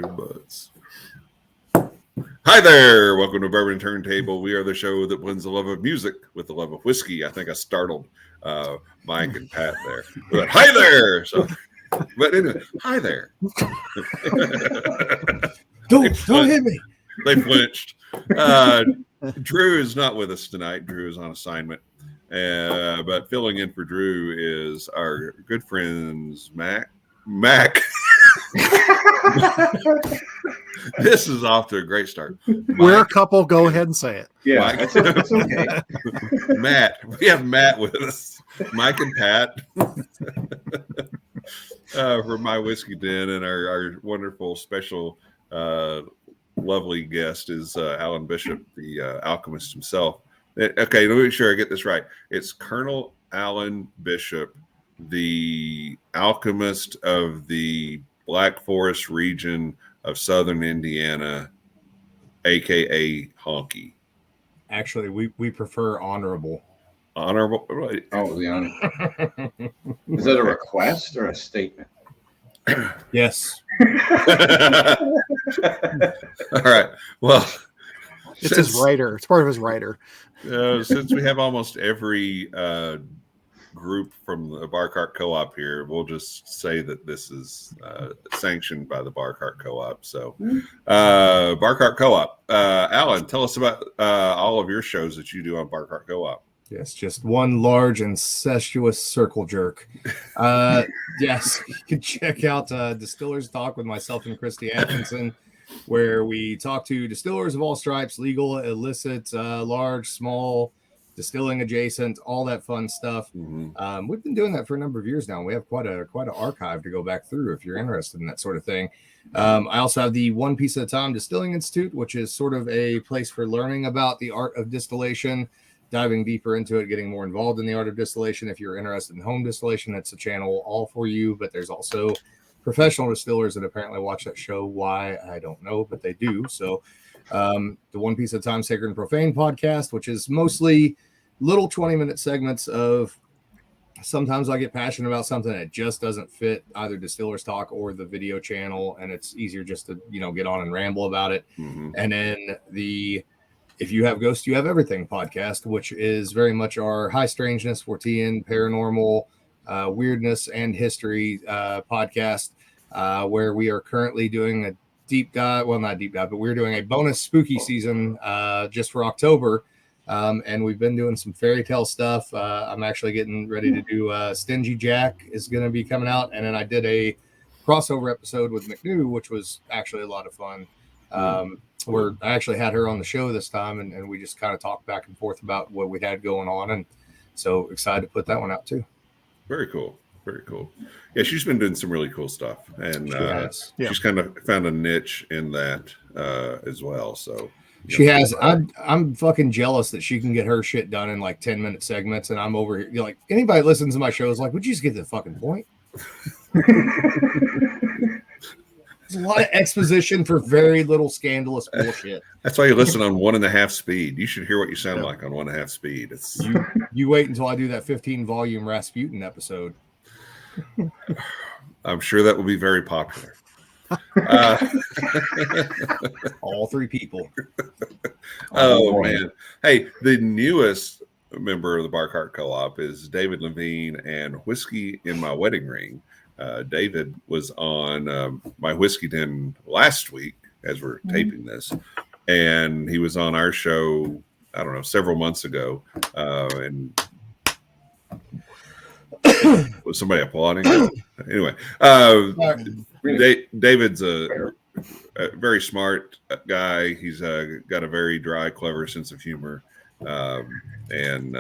good butts. Hi there. Welcome to Bourbon Turntable. We are the show that blends the love of music with the love of whiskey. I think I startled Mike and Pat there. But hi there. So, but anyway, hi there. Don't hit me. They flinched. Drew is not with us tonight. Drew is on assignment. But filling in for Drew is our good friends Mac. This is off to a great start. We're a couple. Go ahead and say it. Yeah, it's okay. Matt. We have Matt with us. Mike and Pat for My Whiskey Den, and our wonderful special lovely guest is Alan Bishop, the alchemist himself. Okay, let me make sure I get this right. It's Colonel Alan Bishop, the alchemist of the Black Forest region of southern Indiana, aka Honky. Actually, we prefer honorable. Honorable, right? Oh, the honor. Is that a request or a statement? Yes. All right. Well, It's his writer. It's part of his writer. Since we have almost every group from the Bar Cart Co-op here, we'll just say that this is sanctioned by the Bar Cart Co-op. So, Bar Cart Co-op. Alan, tell us about all of your shows that you do on Bar Cart Co-op. Yes, just one large incestuous circle jerk. Yes, you can check out Distillers Talk with myself and Christy Atkinson, where we talk to distillers of all stripes, legal, illicit, large, small, distilling adjacent, all that fun stuff. Mm-hmm. We've been doing that for a number of years now. We have quite an archive to go back through if you're interested in that sort of thing. I also have the One Piece at a Time Distilling Institute, which is sort of a place for learning about the art of distillation, diving deeper into it, getting more involved in the art of distillation. If you're interested in home distillation, that's a channel all for you. But there's also professional distillers that apparently watch that show. Why, I don't know, but they do. So the One Piece at a Time Sacred and Profane podcast, which is mostly little 20-minute segments of, sometimes I get passionate about something that just doesn't fit either Distillers Talk or the video channel, and it's easier just to get on and ramble about it. Mm-hmm. And then the If You Have Ghosts, You Have Everything podcast, which is very much our high strangeness, Fortean, paranormal, weirdness, and history podcast, where we are currently doing a deep dive. Well, not deep dive, but we're doing a bonus spooky season just for October. And we've been doing some fairy tale stuff. I'm actually getting ready to do Stingy Jack is going to be coming out. And then I did a crossover episode with McNew, which was actually a lot of fun. Where I actually had her on the show this time, and we just kind of talked back and forth about what we had going on. And so excited to put that one out too. Very cool. Very cool. Yeah, she's been doing some really cool stuff. And she's kind of found a niche in that as well. So she has. I'm fucking jealous that she can get her shit done in like 10-minute segments, and I'm over here. Like, anybody that listens to my show is like, would you just get to the fucking point? There's a lot of exposition for very little scandalous bullshit. That's why you listen on 1.5 speed. You should hear what you sound like on 1.5 speed. It's you wait until I do that 15-volume Rasputin episode. I'm sure that will be very popular. All three people. Oh man! Hey, the newest member of the Bar Cart Co-op is David Levine and Whiskey in My Wedding Ring. David was on My Whiskey Den last week as we're taping this, and he was on our show, I don't know, several months ago. And was somebody applauding? Anyway, David's a very smart guy. He's got a very dry, clever sense of humor, and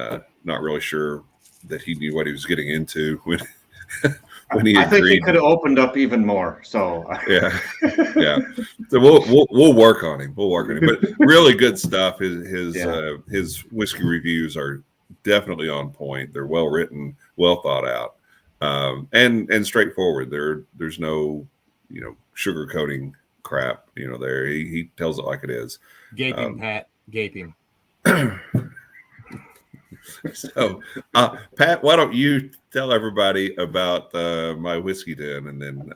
not really sure that he knew what he was getting into when he agreed. I think he could have opened up even more. So yeah. So we'll work on him. But really good stuff. His whiskey reviews are definitely on point. They're well written, well thought out, and straightforward. There's no sugarcoating crap. There he tells it like it is. Gaping, Pat, gaping. So, Pat, why don't you tell everybody about My Whiskey Den, and then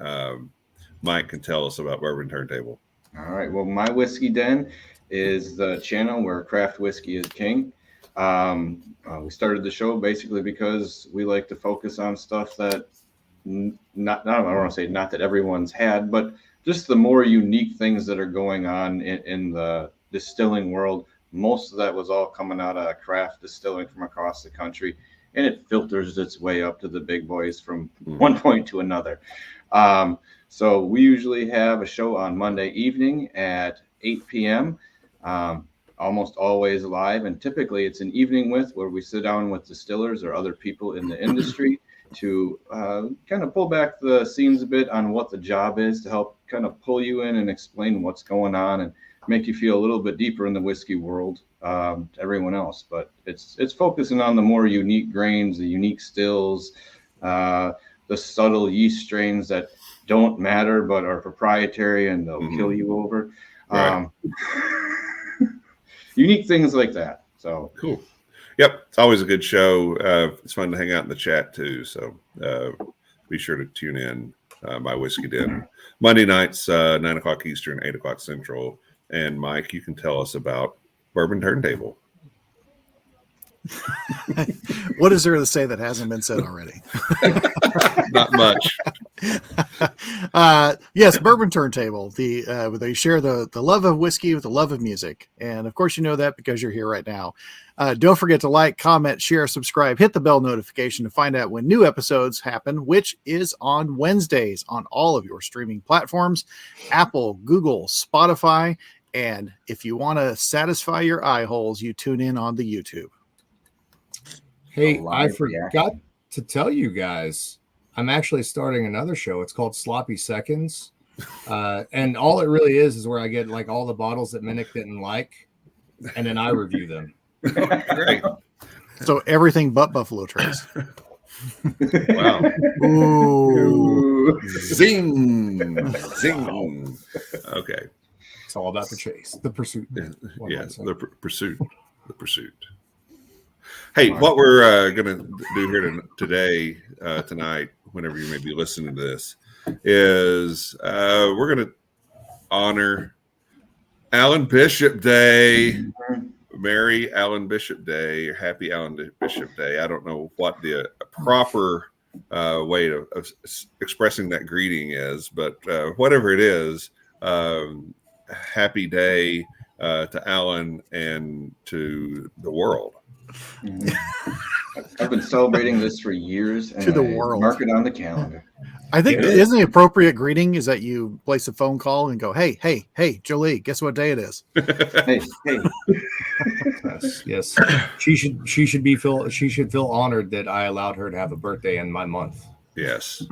Mike can tell us about Bourbon Turntable. All right. Well, My Whiskey Den is the channel where craft whiskey is king. We started the show basically because we like to focus on stuff that I don't want to say not that everyone's had, but just the more unique things that are going on in the distilling world. Most of that was all coming out of craft distilling from across the country, and it filters its way up to the big boys from one point to another. So we usually have a show on Monday evening at 8 p.m., almost always live. And typically it's an evening where we sit down with distillers or other people in the industry to kind of pull back the scenes a bit on what the job is, to help kind of pull you in and explain what's going on and make you feel a little bit deeper in the whiskey world to everyone else. But it's focusing on the more unique grains, the unique stills, the subtle yeast strains that don't matter but are proprietary and they'll kill you over. Right. Unique things like that. So cool. Yep, it's always a good show. It's fun to hang out in the chat too. So be sure to tune in. My Whiskey Den Monday nights, 9 o'clock Eastern, 8 o'clock Central. And Mike, you can tell us about Bourbon Turntable. What is there to say that hasn't been said already? Not much. Yes, Bourbon Turntable. They share the love of whiskey with the love of music, and of course you know that because you're here right now. Don't forget to like, comment, share, subscribe, hit the bell notification to find out when new episodes happen, which is on Wednesdays on all of your streaming platforms: Apple, Google, Spotify, and if you want to satisfy your eye holes, you tune in on the YouTube. Hey, I forgot to tell you guys, I'm actually starting another show. It's called Sloppy Seconds. And all it really is where I get like all the bottles that Minnick didn't like, and then I review them. Great. So everything but Buffalo Trace. Wow. Ooh. Zing. Zing. Okay. It's all about the chase, the pursuit. Yes, the pursuit. The pursuit. Hey, what we're going to do here tonight, whenever you may be listening to this, is we're going to honor Alan Bishop Day. Merry Alan Bishop Day, or Happy Alan Bishop Day. I don't know what the proper way of expressing that greeting is, but whatever it is, happy day to Alan and to the world. I've been celebrating this for years, and To the world. Mark it on the calendar. I think isn't the appropriate greeting is that you place a phone call and go, hey, Jolee, guess what day it is? Hey. Yes. She should feel honored that I allowed her to have a birthday in my month. Yes.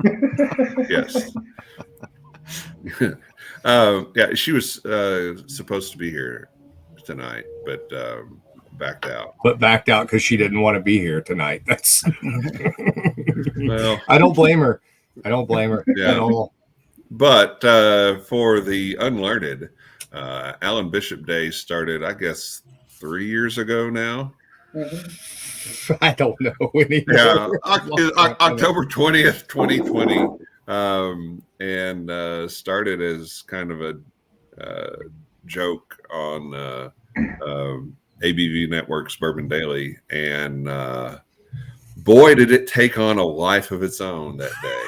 Yes. Yeah, she was supposed to be here tonight, but backed out. But backed out because she didn't want to be here tonight. That's Well, I don't blame her. At all. But for the unlearned, Alan Bishop Day started, I guess, 3 years ago now. I don't know anymore. Yeah, October 20th, 2020, and started as kind of a joke on ABV Network's Bourbon Daily, and boy, did it take on a life of its own that day.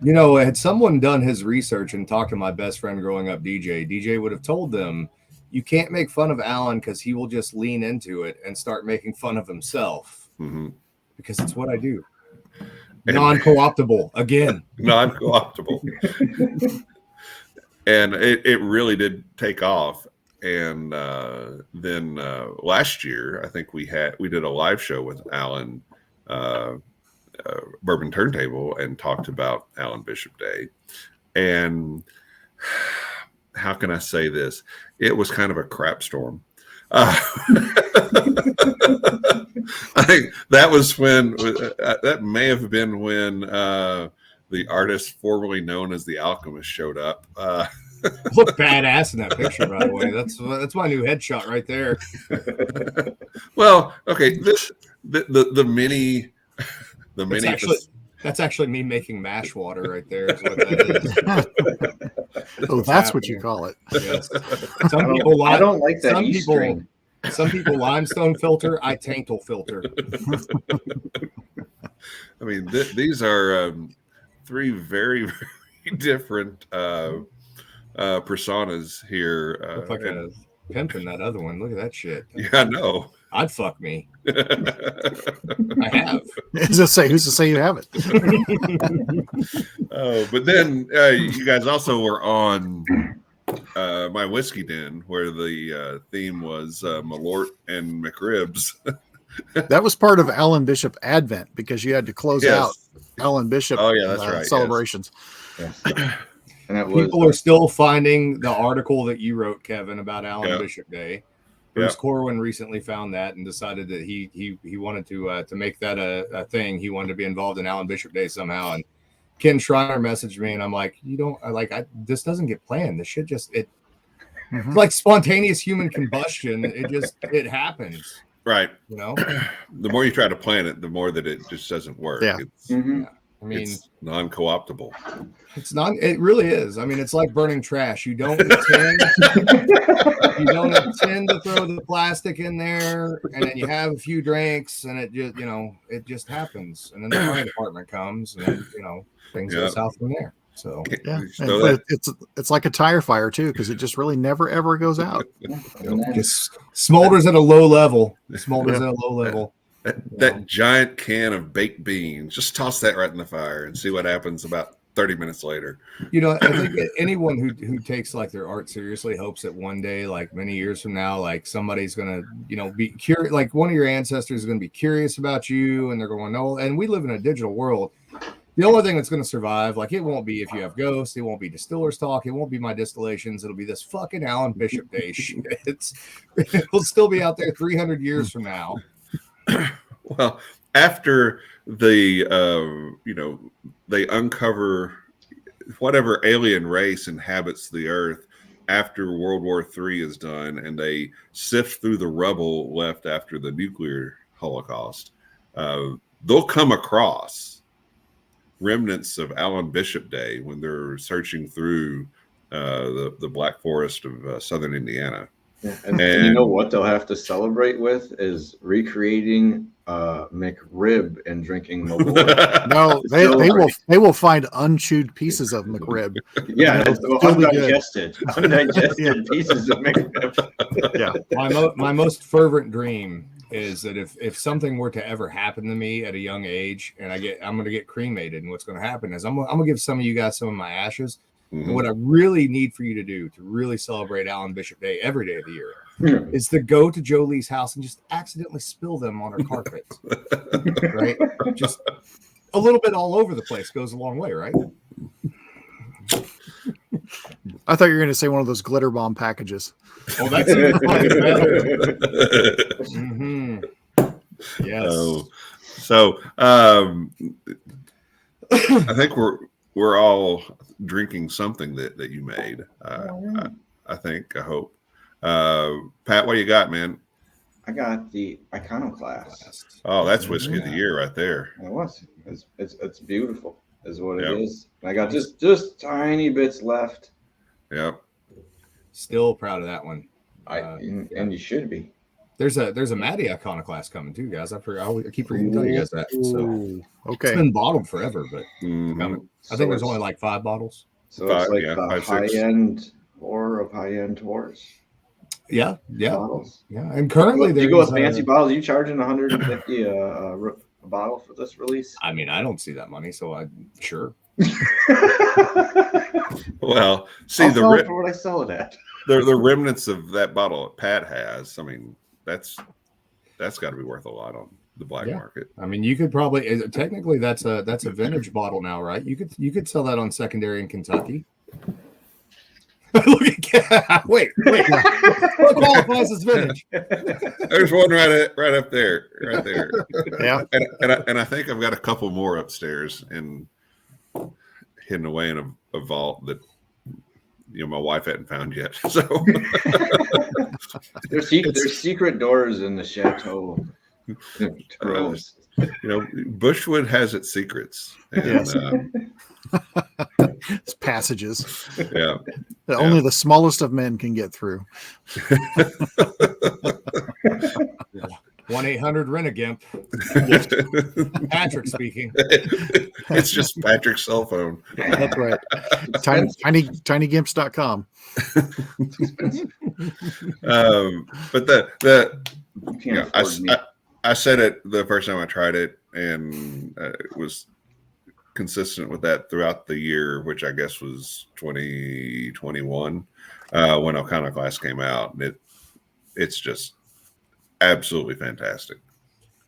You know, had someone done his research and talked to my best friend growing up, DJ would have told them, you can't make fun of Alan because he will just lean into it and start making fun of himself. Mm-hmm. Because it's what I do. Non-cooptable, again. Non-cooptable. And it really did take off. And then last year, I think we did a live show with Alan, Bourbon Turntable, and talked about Alan Bishop Day. And how can I say this? It was kind of a crap storm. I think that was when that may have been when the artist formerly known as the Alchemist showed up. Look badass in that picture, by the way. That's my new headshot right there. Well, okay, the mini That's actually me making mash water right there. Is what that is. Oh, that's what you call it. Yes. Some people I don't like that some E people, string. some people limestone filter. I tankle filter. I mean, these are three very, very different personas here. Look like a pimp in that other one. Look at that shit. Yeah, I know. I'd fuck me. I have. Who's to say you haven't? Oh, but then you guys also were on my whiskey den, where the theme was Malort and McRibs. That was part of Alan Bishop Advent because you had to close Yes. out Alan Bishop Oh, yeah, that's right, celebrations. Yes. And that was People are still finding the article that you wrote, Kevin, about Alan Bishop Day. Bruce Corwin recently found that and decided that he wanted to make that a thing. He wanted to be involved in Alan Bishop Day somehow. And Ken Schreiner messaged me, and I'm like, this doesn't get planned. This shit just it's like spontaneous human combustion. It happens. Right. You know, the more you try to plan it, the more that it just doesn't work. Yeah. I mean, it's non-cooptable. It's not. It really is. I mean, it's like burning trash. You don't intend to throw the plastic in there, and then you have a few drinks, and it just happens. And then the fire department comes, and then, things go south from there. So yeah, it's like a tire fire too, because it just really never ever goes out. Just smolders at a low level. That giant can of baked beans, just toss that right in the fire and see what happens about 30 minutes later. I think anyone who takes like their art seriously hopes that one day, like many years from now, like somebody's gonna, be curious, like one of your ancestors is gonna be curious about you, and they're going, no. And we live in a digital world. The only thing that's going to survive, like, it won't be if you have ghosts, it won't be distillers talk, it won't be my distillations, it'll be this fucking Alan Bishop Day shit. It'll still be out there 300 years from now. Well, after they uncover whatever alien race inhabits the earth after World War III is done, and they sift through the rubble left after the nuclear holocaust, they'll come across remnants of Alan Bishop Day when they're searching through the Black Forest of southern Indiana. Yeah. And you know what they'll have to celebrate with is recreating McRib and drinking Malort. No, they will find unchewed pieces of McRib. Yeah, undigested pieces of McRib. Yeah. My most fervent dream is that if something were to ever happen to me at a young age, and I'm going to get cremated, and what's going to happen is I'm going to give some of you guys some of my ashes. Mm-hmm. And what I really need for you to do to really celebrate Alan Bishop Day every day of the year is to go to Jolee's house and just accidentally spill them on her carpet. Right? Just a little bit all over the place goes a long way, right? I thought you were going to say one of those glitter bomb packages. Oh, that's even fucking better. Mm-hmm. Yes. So I think we're all drinking something that you made. I hope. Pat, what you got, man? I got the Iconoclast. Oh, that's whiskey of the year right there. It was. It's beautiful, is what it is. I got just tiny bits left. Yep. Still proud of that one. And you should be. There's a Maddie Iconoclast coming too, guys. I keep forgetting to tell you guys that. So okay, it's been bottled forever, but I think there's only like 5 bottles. So it's like the high-end or of high-end tours. Yeah. Bottles. Yeah. And currently you go with fancy bottles. You charging $150 a bottle for this release? I mean, I don't see that money, so I'm sure. Well, see, for what I sell it at. The remnants of that bottle that Pat has. I mean, that's got to be worth a lot on the black market. I mean, you could probably technically that's a vintage bottle now, right? You could sell that on secondary in Kentucky. Look at wait. What qualifies as vintage? There's one right up there, right there. Yeah, and I think I've got a couple more upstairs and hidden away in a vault that my wife hadn't found yet. So there's secret doors in the chateau. Bushwood has its secrets. And, Yes. It's passages yeah. that only the smallest of men can get through. 1-800-RENT-A-GIMP. Patrick speaking. It's just Patrick's cell phone. That's right. tinygimps.com. But You can't afford me. I said it the first time I tried it, and it was consistent with that throughout the year, which I guess was 2021 when Iconoclast came out, and it's just absolutely fantastic.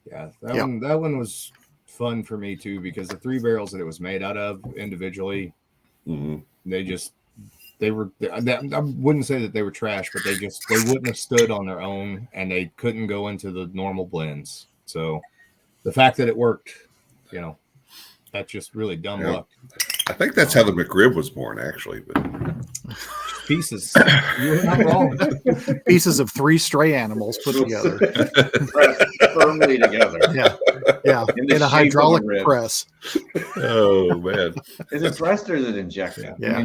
Yeah, that one was fun for me too, because the 3 barrels that it was made out of individually, they were, I wouldn't say that they were trash, but they wouldn't have stood on their own, and they couldn't go into the normal blends. So the fact that it worked, that's just really dumb luck. I think that's how the McRib was born, actually. But pieces, you're not wrong. Pieces of 3 stray animals put together. Pressed firmly together. Yeah. In a hydraulic press. Oh man. Is it pressed or is it injected? Yeah.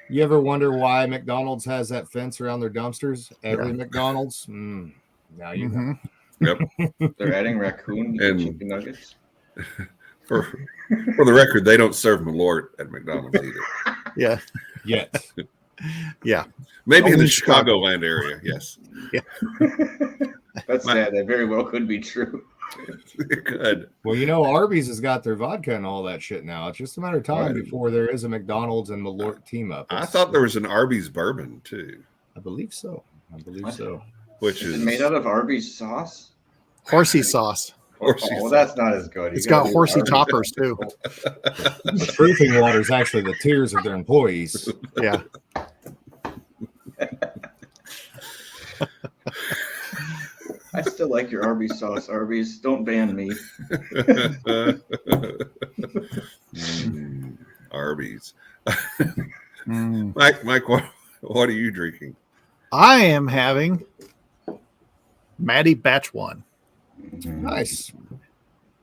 You ever wonder why McDonald's has that fence around their dumpsters? Every McDonald's? Now you know. Yep. They're adding raccoon to And- chicken nuggets. For the record, they don't serve Malort at McDonald's either. Yeah. Yet. Yeah. Maybe in Only the Chicagoland area, yes. That's sad. That very well could be true. Good. Well, Arby's has got their vodka and all that shit now. It's just a matter of time before there is a McDonald's and Malort team up. I thought there was an Arby's bourbon too. I believe so. Which Is is it made out of Arby's sauce? Horsey sauce. Oh, that's not as good. It's got horsey toppers too. The proofing water is actually the tears of their employees. Yeah. I still like your Arby's sauce. Arby's, don't ban me. Arby's. Mike, what are you drinking? I am having Maddie Batch 1. Nice.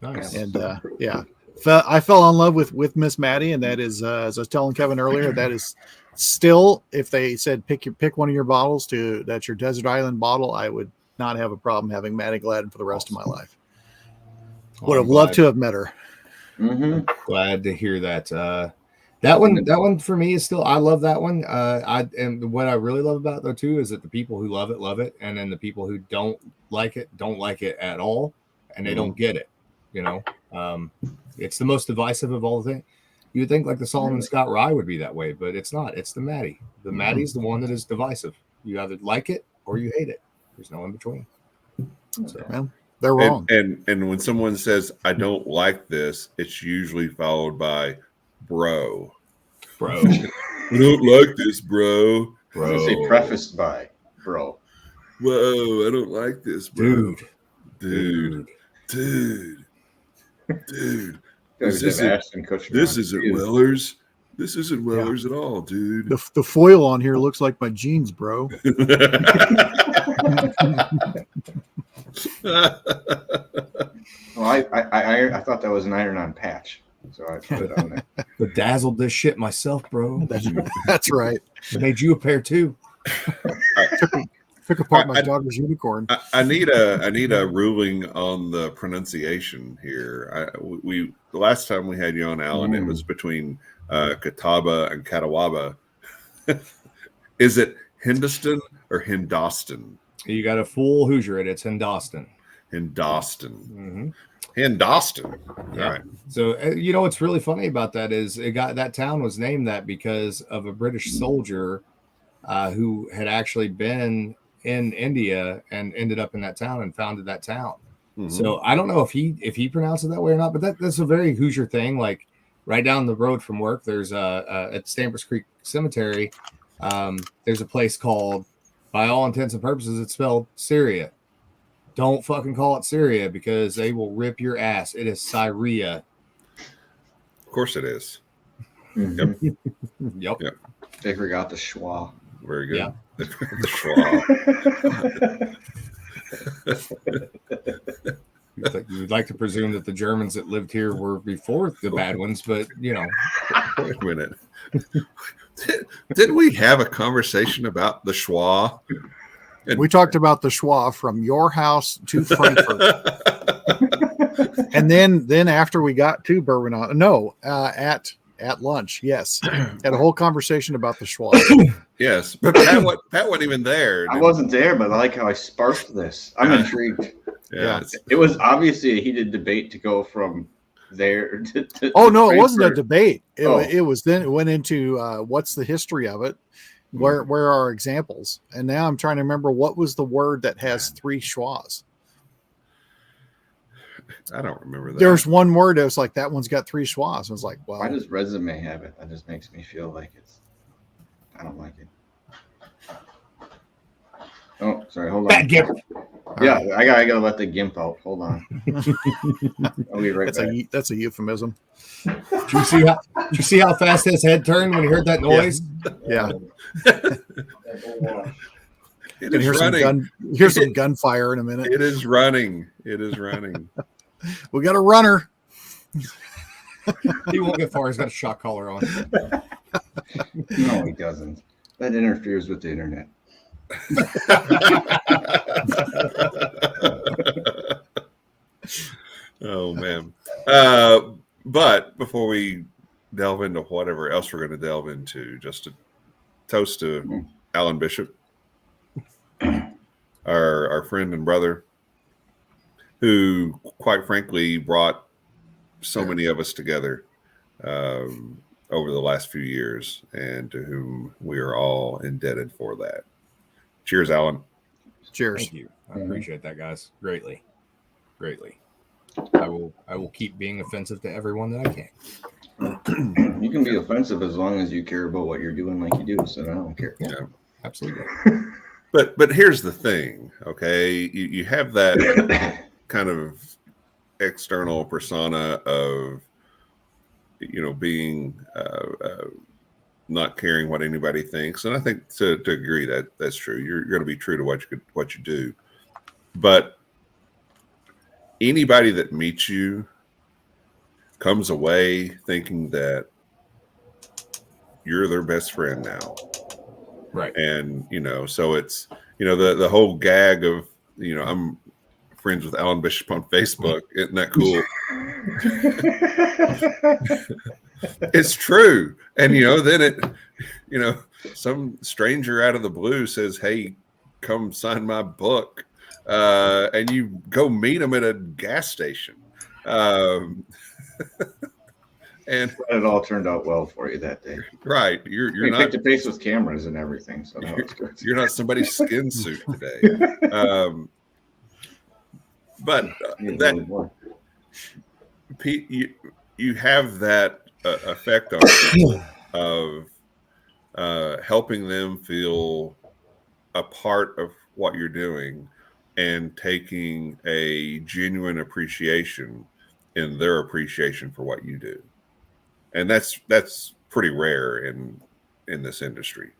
And I fell in love with Miss Maddie, and that is, as I was telling Kevin earlier, that is still, if they said pick one of your bottles that's your desert island bottle, I would not have a problem having Maddie Gladden for the rest of my life. Would have loved to have met her. Glad to hear that. That one for me is still, I love that one. And what I really love about it though too is that the people who love it, and then the people who don't like it at all, and they don't get it. It's the most divisive of all the things. You would think like the Solomon Scott Rye would be that way, but it's not. It's the Maddie. The Maddie's the one that is divisive. You either like it or you hate it. There's no in between. So. Well, they're wrong. And when someone says I don't like this, it's usually followed by bro. I don't like this, bro. I was gonna say prefaced by bro. Whoa, I don't like this, bro. Dude. This isn't Weller's. This isn't Weller's at all, dude. The foil on here looks like my jeans, bro. I thought that was an iron-on patch, so I put it on there. Bedazzled this shit myself, bro. That's right. I made you a pair too. Took apart my daughter's unicorn. I need a ruling on the pronunciation here. The last time we had you on, Alan, it was between Catawba and Catawaba. Is it Hindustan or Hindostan? You got a full Hoosier. It's Hindostan. Hindostan. Hindostan. Yeah. All right. So what's really funny about that is that town was named that because of a British soldier who had actually been in India and ended up in that town and founded that town. So I don't know if he pronounced it that way or not, but that's a very Hoosier thing. Like right down the road from work, there's at Stampers Creek Cemetery, there's a place called, by all intents and purposes, it's spelled Syria. Don't fucking call it Syria because they will rip your ass. It is Syria. Of course it is. Yep. They forgot the schwa. Very good. Yeah. You would like to presume that the Germans that lived here were before the bad ones, but Wait a minute. Didn't we have a conversation about the schwa? We talked about the schwa from your house to Frankfurt. And then after we got to Bourbon, at lunch, yes, had a whole conversation about the schwa. Yes, but Pat wasn't even there. I wasn't there, but I like how I sparked this. I'm intrigued. Yeah. It was obviously a heated debate to go from there to Oh no, it wasn't a Frankfurt. debate. It was then it went into what's the history of it, where are examples, and now I'm trying to remember what was the word that has 3 schwas. I don't remember that. There's one word that was like that one's got 3 schwas. I was like, well, Why does resume have it? That just makes me feel like I don't like it. Oh, sorry. Hold on. bad gimp. Yeah, I gotta let the gimp out. Hold on. I'll be right back. that's a euphemism. Did you see how fast his head turned when he heard that noise? Yeah. It is running. Here's some gunfire in a minute. It is running. It is running. We got a runner. He won't get far. He's got a shock collar on. No, he doesn't. That interferes with the internet. Oh man. But before we delve into whatever else we're going to delve into, just a toast to Alan Bishop, our friend and brother, who quite frankly brought so many of us together over the last few years, and to whom we are all indebted for that. Cheers, Alan. Cheers. Thank you. I appreciate that, guys. Greatly. I will keep being offensive to everyone that I can. You can be offensive as long as you care about what you're doing like you do, so I don't care. Yeah. Absolutely. But here's the thing, okay? You have that kind of external persona of, being not caring what anybody thinks, and I think to agree that that's true. You're going to be true to what you do, but anybody that meets you comes away thinking that you're their best friend now. Right. And, so it's, the whole gag of, I'm friends with Alan Bishop on Facebook. Isn't that cool? It's true. And, then some stranger out of the blue says, hey, come sign my book. And you go meet them at a gas station. And it all turned out well for you that day. Right. You're not face to face with cameras and everything. So that was good. You're not somebody's skin suit today. But that Pete, you have that effect on people of helping them feel a part of what you're doing and taking a genuine appreciation in their appreciation for what you do. And that's pretty rare in this industry.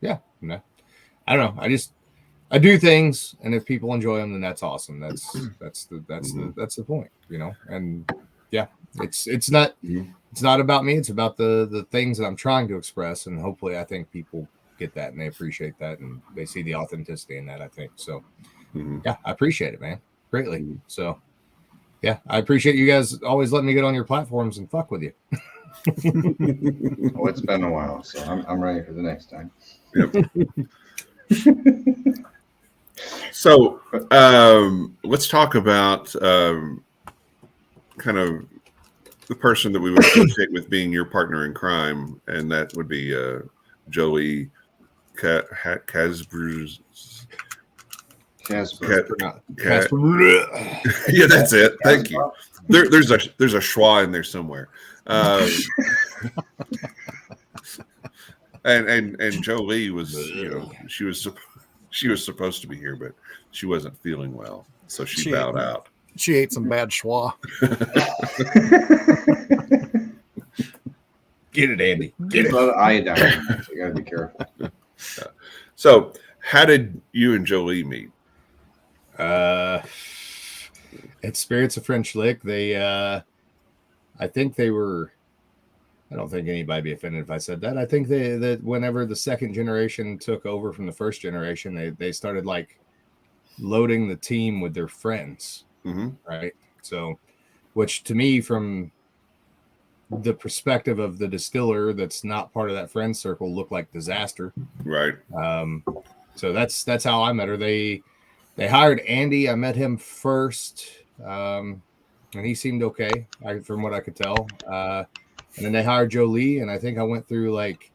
Yeah. No. I don't know. I do things, and if people enjoy them, then that's awesome. That's the point, And yeah, it's not about me. It's about the things that I'm trying to express, and hopefully, I think people get that and they appreciate that and they see the authenticity in that. I think so. Yeah, I appreciate it, man, greatly. So yeah, I appreciate you guys always letting me get on your platforms and fuck with you. It's been a while, so I'm ready for the next time. Yep. So let's talk about kind of the person that we would associate with being your partner in crime, and that would be Jolee Casper. Yeah, that's it. Thank you. There's a schwa in there somewhere. And Jolee was, she was supposed to be here, but she wasn't feeling well, so she bowed out. She ate some bad schwa. Get it, Andy. Get it. A lot of iodine, so you gotta be careful. So, how did you and Jolee meet? At Spirits of French Lick, they I think they were. I don't think anybody be offended if I said that. I think that whenever the second generation took over from the first generation, they started like loading the team with their friends, right? So, which to me, from the perspective of the distiller that's not part of that friend circle, looked like disaster. Right. So that's how I met her. They hired Andy. I met him first, and he seemed okay, from what I could tell. And then they hired Jolee, and I think I went through like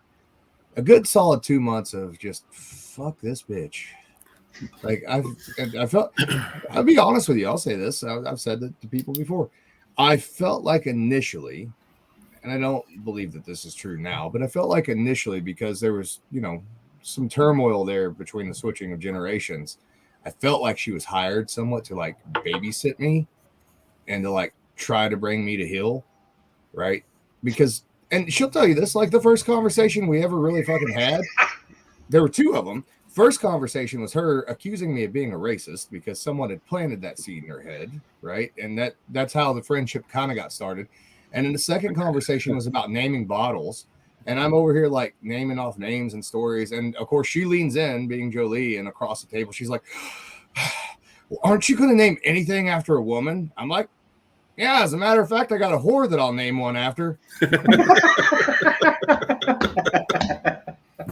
a good solid 2 months of just fuck this bitch. Like I felt, I'll be honest with you. I'll say this. I've said that to people before. I felt like initially, and I don't believe that this is true now, but I felt like initially, because there was, some turmoil there between the switching of generations, I felt like she was hired somewhat to like babysit me and to like try to bring me to heel, right? Because, and she'll tell you this, like the first conversation we ever really fucking had, there were two of them. First conversation was her accusing me of being a racist because someone had planted that seed in her head, right? And that's how the friendship kind of got started. And then the second conversation was about naming bottles. And I'm over here like naming off names and stories. And of course she leans in, being Jolee, and across the table, she's like, well, aren't you going to name anything after a woman? I'm like, yeah, as a matter of fact, I got a whore that I'll name one after.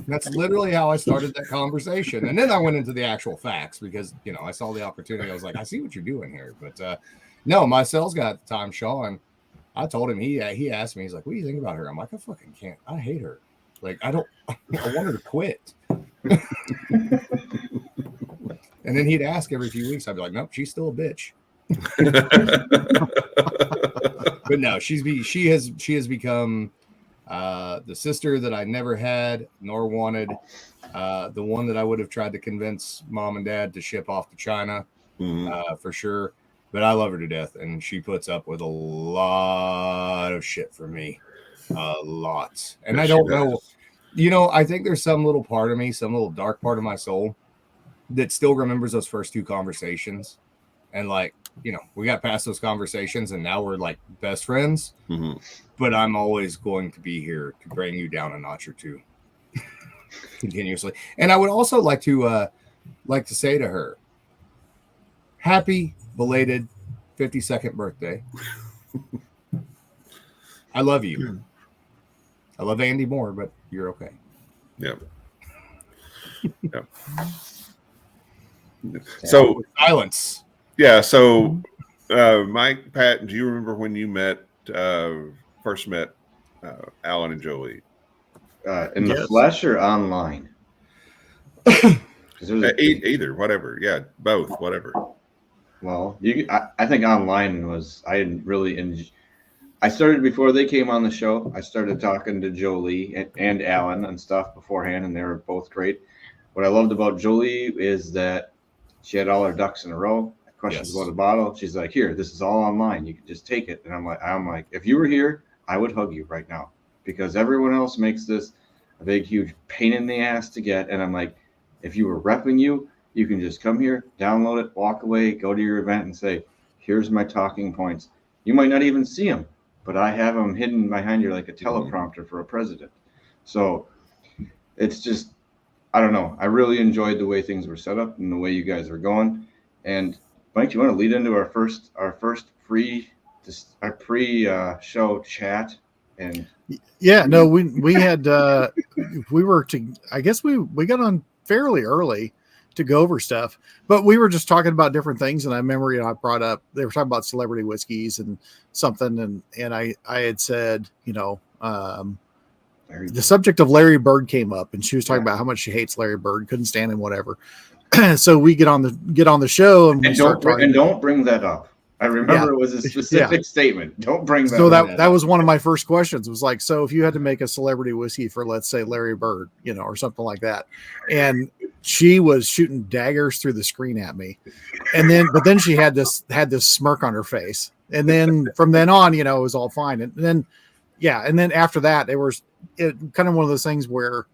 That's literally how I started that conversation. And then I went into the actual facts because, I saw the opportunity. I was like, I see what you're doing here. But no, my sales guy at the time, Sean, I told him, he asked me, he's like, what do you think about her? I'm like, I fucking can't. I hate her. Like, I want her to quit. And then he'd ask every few weeks. I'd be like, nope, she's still a bitch. But no, she has become the sister that I never had nor wanted, the one that I would have tried to convince mom and dad to ship off to China, for sure. But I love her to death, and she puts up with a lot of shit from me, a lot. And I don't know, I think there's some little part of me, some little dark part of my soul that still remembers those first two conversations, and like, we got past those conversations and now we're like best friends, but I'm always going to be here to bring you down a notch or two continuously. And I would also like to say to her, happy belated 52nd birthday. I love you. I love Andy more, but you're okay. Yep. So silence. Yeah. So, Mike, Pat, do you remember when you first met Alan and Jolee? In the flesh or online? Either, whatever. Yeah, both, whatever. Well, I think online was, I didn't really I started before they came on the show. I started talking to Jolee and Alan and stuff beforehand, and they were both great. What I loved about Jolee is that she had all her ducks in a row. Questions about a bottle. She's like, here, this is all online. You can just take it. And I'm like, if you were here, I would hug you right now, because everyone else makes this a big, huge pain in the ass to get. And I'm like, if you were repping you can just come here, download it, walk away, go to your event and say, here's my talking points. You might not even see them, but I have them hidden behind you like a teleprompter for a president. So it's just, I don't know. I really enjoyed the way things were set up and the way you guys are going. And Mike, you want to lead into our first pre-show chat? And yeah, no, we had I guess we got on fairly early to go over stuff, but we were just talking about different things. And I remember, I brought up, they were talking about celebrity whiskeys and something. And I had said, the subject of Larry Bird came up, and she was talking about how much she hates Larry Bird, couldn't stand him, whatever. So we get on the show and don't bring that up. I remember it was a specific statement. Don't bring that up. So that was one of my first questions. It was like, so if you had to make a celebrity whiskey for, let's say, Larry Bird, or something like that. And she was shooting daggers through the screen at me. But then she had this smirk on her face. And then from then on, it was all fine. And then after that, it kind of one of those things where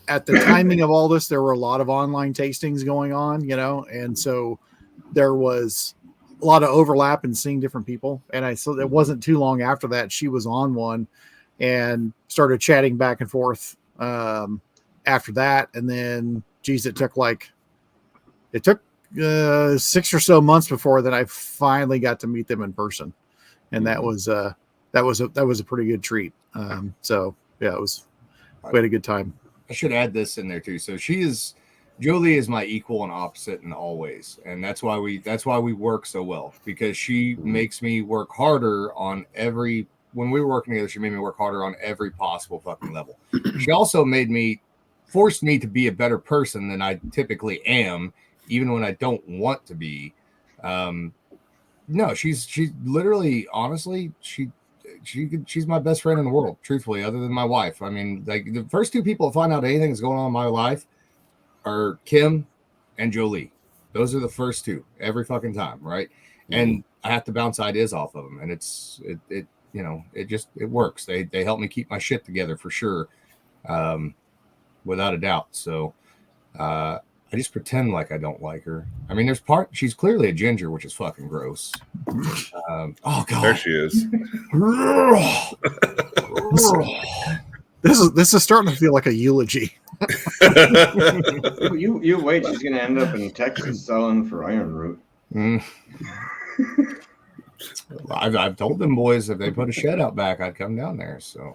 at the timing of all this, there were a lot of online tastings going on, and so there was lot of overlap in seeing different people. And so it wasn't too long after that she was on one and started chatting back and forth after that. And then, geez, it took 6 or so months before that I finally got to meet them in person, and that was a pretty good treat. So yeah, we had a good time. I should add this in there too. So Jolee is my equal and opposite in all ways, and that's why we work so well, because she makes me work harder on every. When we were working together, she made me work harder on every possible fucking level. She also forced me to be a better person than I typically am, even when I don't want to be. No, she's literally, honestly, she's my best friend in the world, truthfully, other than my wife. I mean, like, the first two people to find out anything is going on in my life are Kim and Jolee. Those are the first two every fucking time, right? And I have to bounce ideas off of them, and it works. They help me keep my shit together for sure, without a doubt. So I just pretend like I don't like her. I mean, she's clearly a ginger, which is fucking gross. Oh god, there she is. This is starting to feel like a eulogy. You wait, she's gonna end up in Texas selling for iron root. I've told them boys if they put a shed out back, I'd come down there. So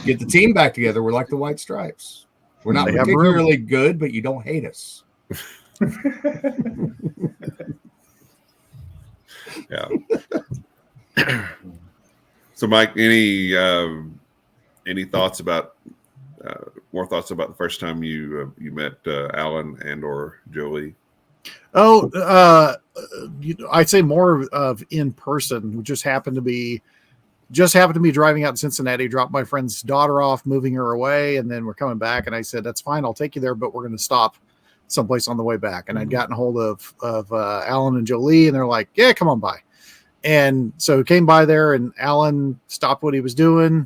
get the team back together. We're like the White Stripes. We're not particularly good, but you don't hate us. Yeah. So, Mike, any thoughts about more thoughts about the first time you met Alan and or Jolee? Oh, I'd say more of in person. We just happened to be driving out to Cincinnati, dropped my friend's daughter off, moving her away, and then we're coming back. And I said, "That's fine, I'll take you there, but we're going to stop someplace on the way back." And I'd gotten a hold of Alan and Jolee, and they're like, "Yeah, come on by." And so we came by there, and Alan stopped what he was doing,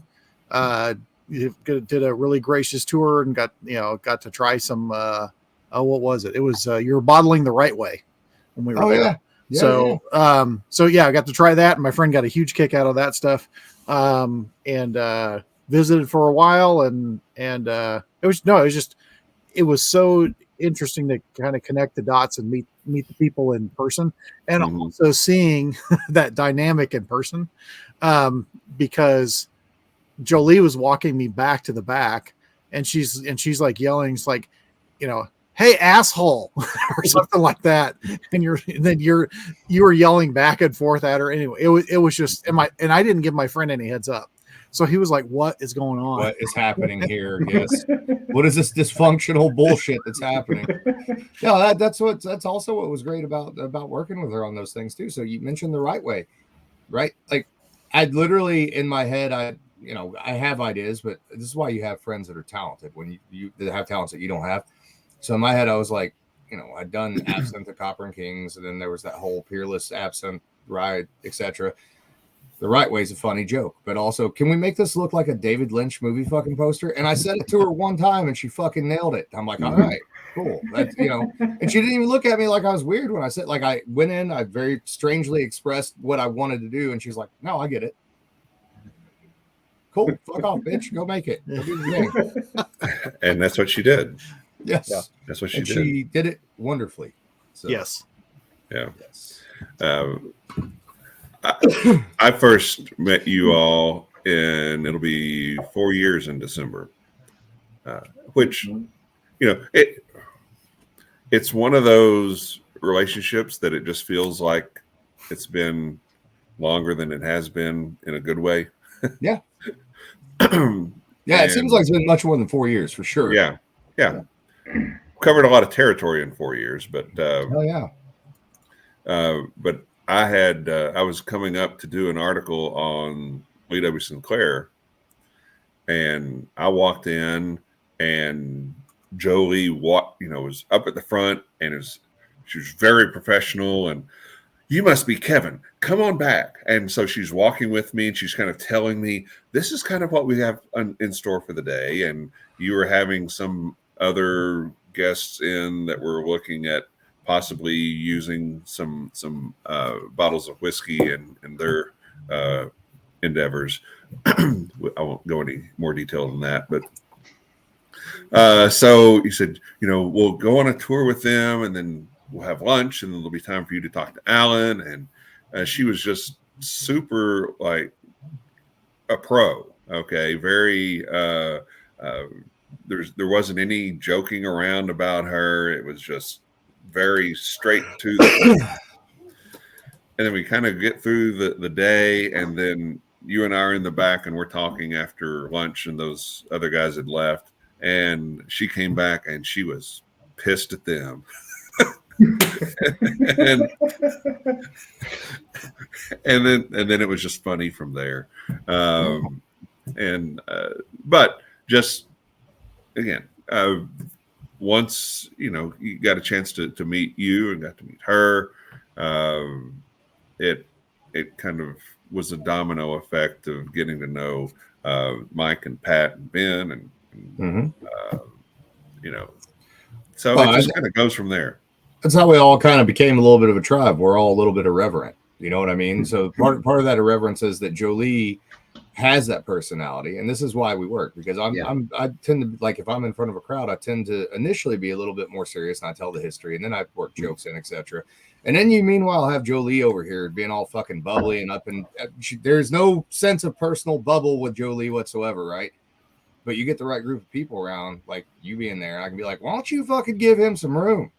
did a really gracious tour, and got to try some. What was it? It was you were bottling the right way when we were there. Yeah. I got to try that, and my friend got a huge kick out of that stuff, and visited for a while, and it was so interesting to kind of connect the dots and meet the people in person, and also seeing that dynamic in person, because Jolee was walking me back to the back, and she's like yelling, it's like, "Hey, asshole," or something like that. And you were yelling back and forth at her. Anyway, it was just, and I didn't give my friend any heads up. So he was like, "What is going on? What is happening here? Yes. What is this dysfunctional bullshit that's happening?" No, that's also what was great about working with her on those things too. So you mentioned the right way, right? Like, I'd literally in my head, I have ideas, but this is why you have friends that are talented when you have talents that you don't have. So in my head, I was like, I'd done Absinthe of Copper and Kings, and then there was that whole Peerless Absinthe ride, etc. The right way is a funny joke, but also, can we make this look like a David Lynch movie fucking poster? And I said it to her one time, and she fucking nailed it. I'm like, all right, cool. That's, and she didn't even look at me like I was weird when I said, like, I went in, I very strangely expressed what I wanted to do, and she's like, no, I get it. Cool, fuck off, bitch. Go make it. Go do the thing. And that's what she did. Yes, yeah, that's what she did. She did it wonderfully. So, yes, yeah. Yes. I first met you all, and it'll be 4 years in December. Which, it's one of those relationships that it just feels like it's been longer than it has been in a good way. Yeah. Yeah, it seems like it's been much more than 4 years for sure. Yeah. Covered a lot of territory in 4 years, but but I was coming up to do an article on Lee W. Sinclair, and I walked in, and Jolee was up at the front, and she was very professional, and "You must be Kevin. Come on back." And so she's walking with me, and she's kind of telling me, "This is kind of what we have in store for the day." And you were having some other guests in that were looking at possibly using some bottles of whiskey in their endeavors. I won't go any more detail than that, but so he said, we'll go on a tour with them, and then we'll have lunch, and then there'll be time for you to talk to Alan. And she was just super like a pro. Okay, very. There wasn't any joking around about her. It was just very straight to the point. And then we kind of get through the day, and then you and I are in the back, and we're talking after lunch, and those other guys had left, and she came back, and she was pissed at them. and then it was just funny from there. But just again, once you got a chance to meet you and got to meet her, it kind of was a domino effect of getting to know Mike and Pat and Ben, and so it just kind of goes from there. That's how we all kind of became a little bit of a tribe. We're all a little bit irreverent. You know what I mean? So part of that irreverence is that Jolee has that personality, and this is why we work, because I tend to, like, if I'm in front of a crowd, I tend to initially be a little bit more serious, and I tell the history, and then I work jokes in, etc. And then you meanwhile have Jolee over here being all fucking bubbly and up, and there's no sense of personal bubble with Jolee whatsoever, right? But you get the right group of people around, like you being there, I can be like, why don't you fucking give him some room?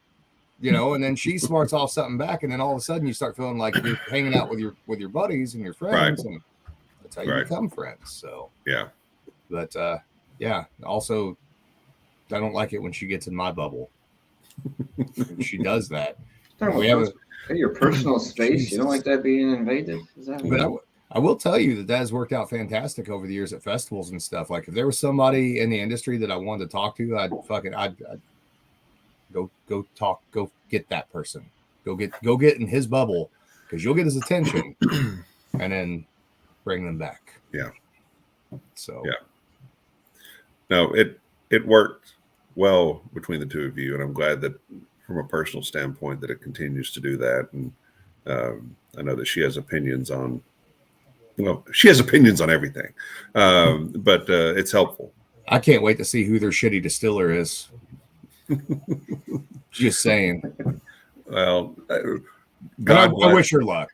And then she smarts off something back, and then all of a sudden you start feeling like you're hanging out with your buddies and your friends, and that's how you become friends. So yeah, but also I don't like it when she gets in my bubble. She does that. Your personal space. You don't like that being invaded? Is that but I will tell you that has worked out fantastic over the years at festivals and stuff. Like if there was somebody in the industry that I wanted to talk to, I'd go talk, go get that person, go get in his bubble, because you'll get his attention and then bring them back. Yeah. So yeah. No, it worked well between the two of you, and I'm glad that from a personal standpoint that it continues to do that. And I know that she has opinions on everything, but it's helpful. I can't wait to see who their shitty distiller is. Just saying. Well, I wish her luck.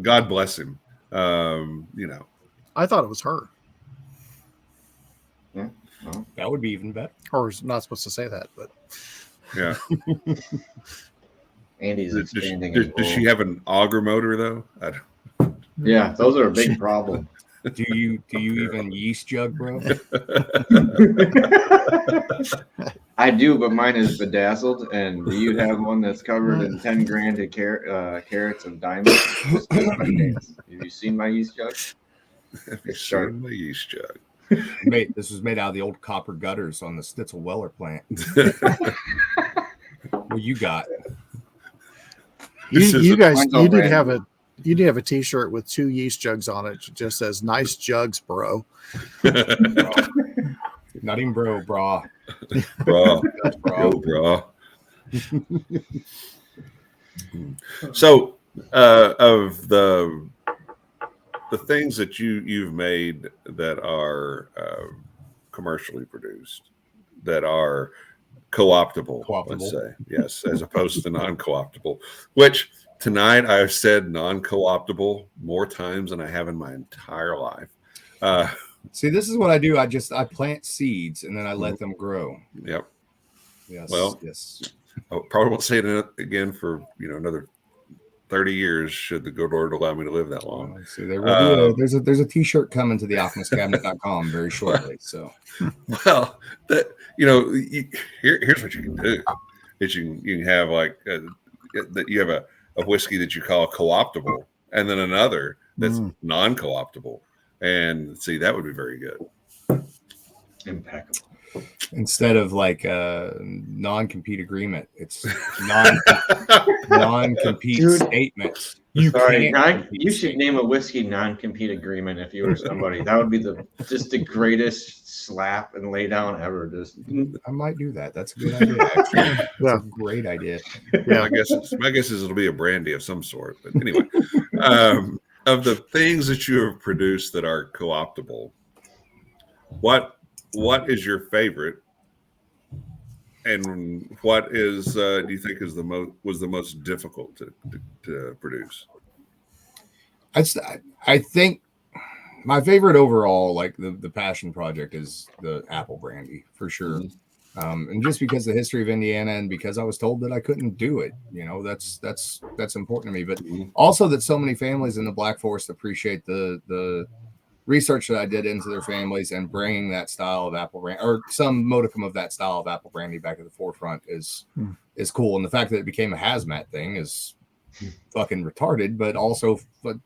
God bless him. I thought it was her. Yeah, well, that would be even better. Or was not supposed to say that, but yeah. Andy's expanding. Does she have an auger motor though? Yeah, those are a big problem. Do you even yeast jug, bro? I do, but mine is bedazzled. And do you have one that's covered in 10 grand of carats of diamonds? Have you seen my yeast jug? Have you seen my yeast jug? This was made out of the old copper gutters on the Stitzel Weller plant. What you got? You guys, you did have a T-shirt with 2 yeast jugs on it. It just says "Nice jugs, bro." Not even bro, brah. Bro. Yo, bro. So, of the things that you've made that are commercially produced, that are co-optable, let's say, yes, as opposed to non-co-optable, which tonight I've said non-co-optable more times than I have in my entire life. See, this is what I do. I plant seeds and then I let them grow. Yep. Yes. Well, yes. I probably won't say it again for another 30 years, should the good Lord allow me to live that long. See, there will be there's a T-shirt coming to thealchemistcabinet.com very shortly. So, well, here's what you can do: is you can have like that you have a whiskey that you call co-optable, and then another that's non-co-optable, and see, that would be very good. Impeccable. Instead of like a non-compete agreement, it's non-compete statement. You Sorry, can't. you should name a whiskey non-compete agreement if you were somebody. That would be just the greatest slap and lay down ever. Just I might do that. That's a good idea, actually. That's a great idea. Yeah. My guess is it'll be a brandy of some sort. But anyway, of the things that you have produced that are co-optable, what is your favorite, and what is do you think is the most difficult to produce? I think my favorite overall, like the passion project, is the apple brandy for sure. And just because the history of Indiana, and because I was told that I couldn't do it, that's important to me. But also that so many families in the Black Forest appreciate the research that I did into their families, and bringing that style of apple brandy, or some modicum of that style of apple brandy, back at the forefront is cool. And the fact that it became a hazmat thing is fucking retarded, but also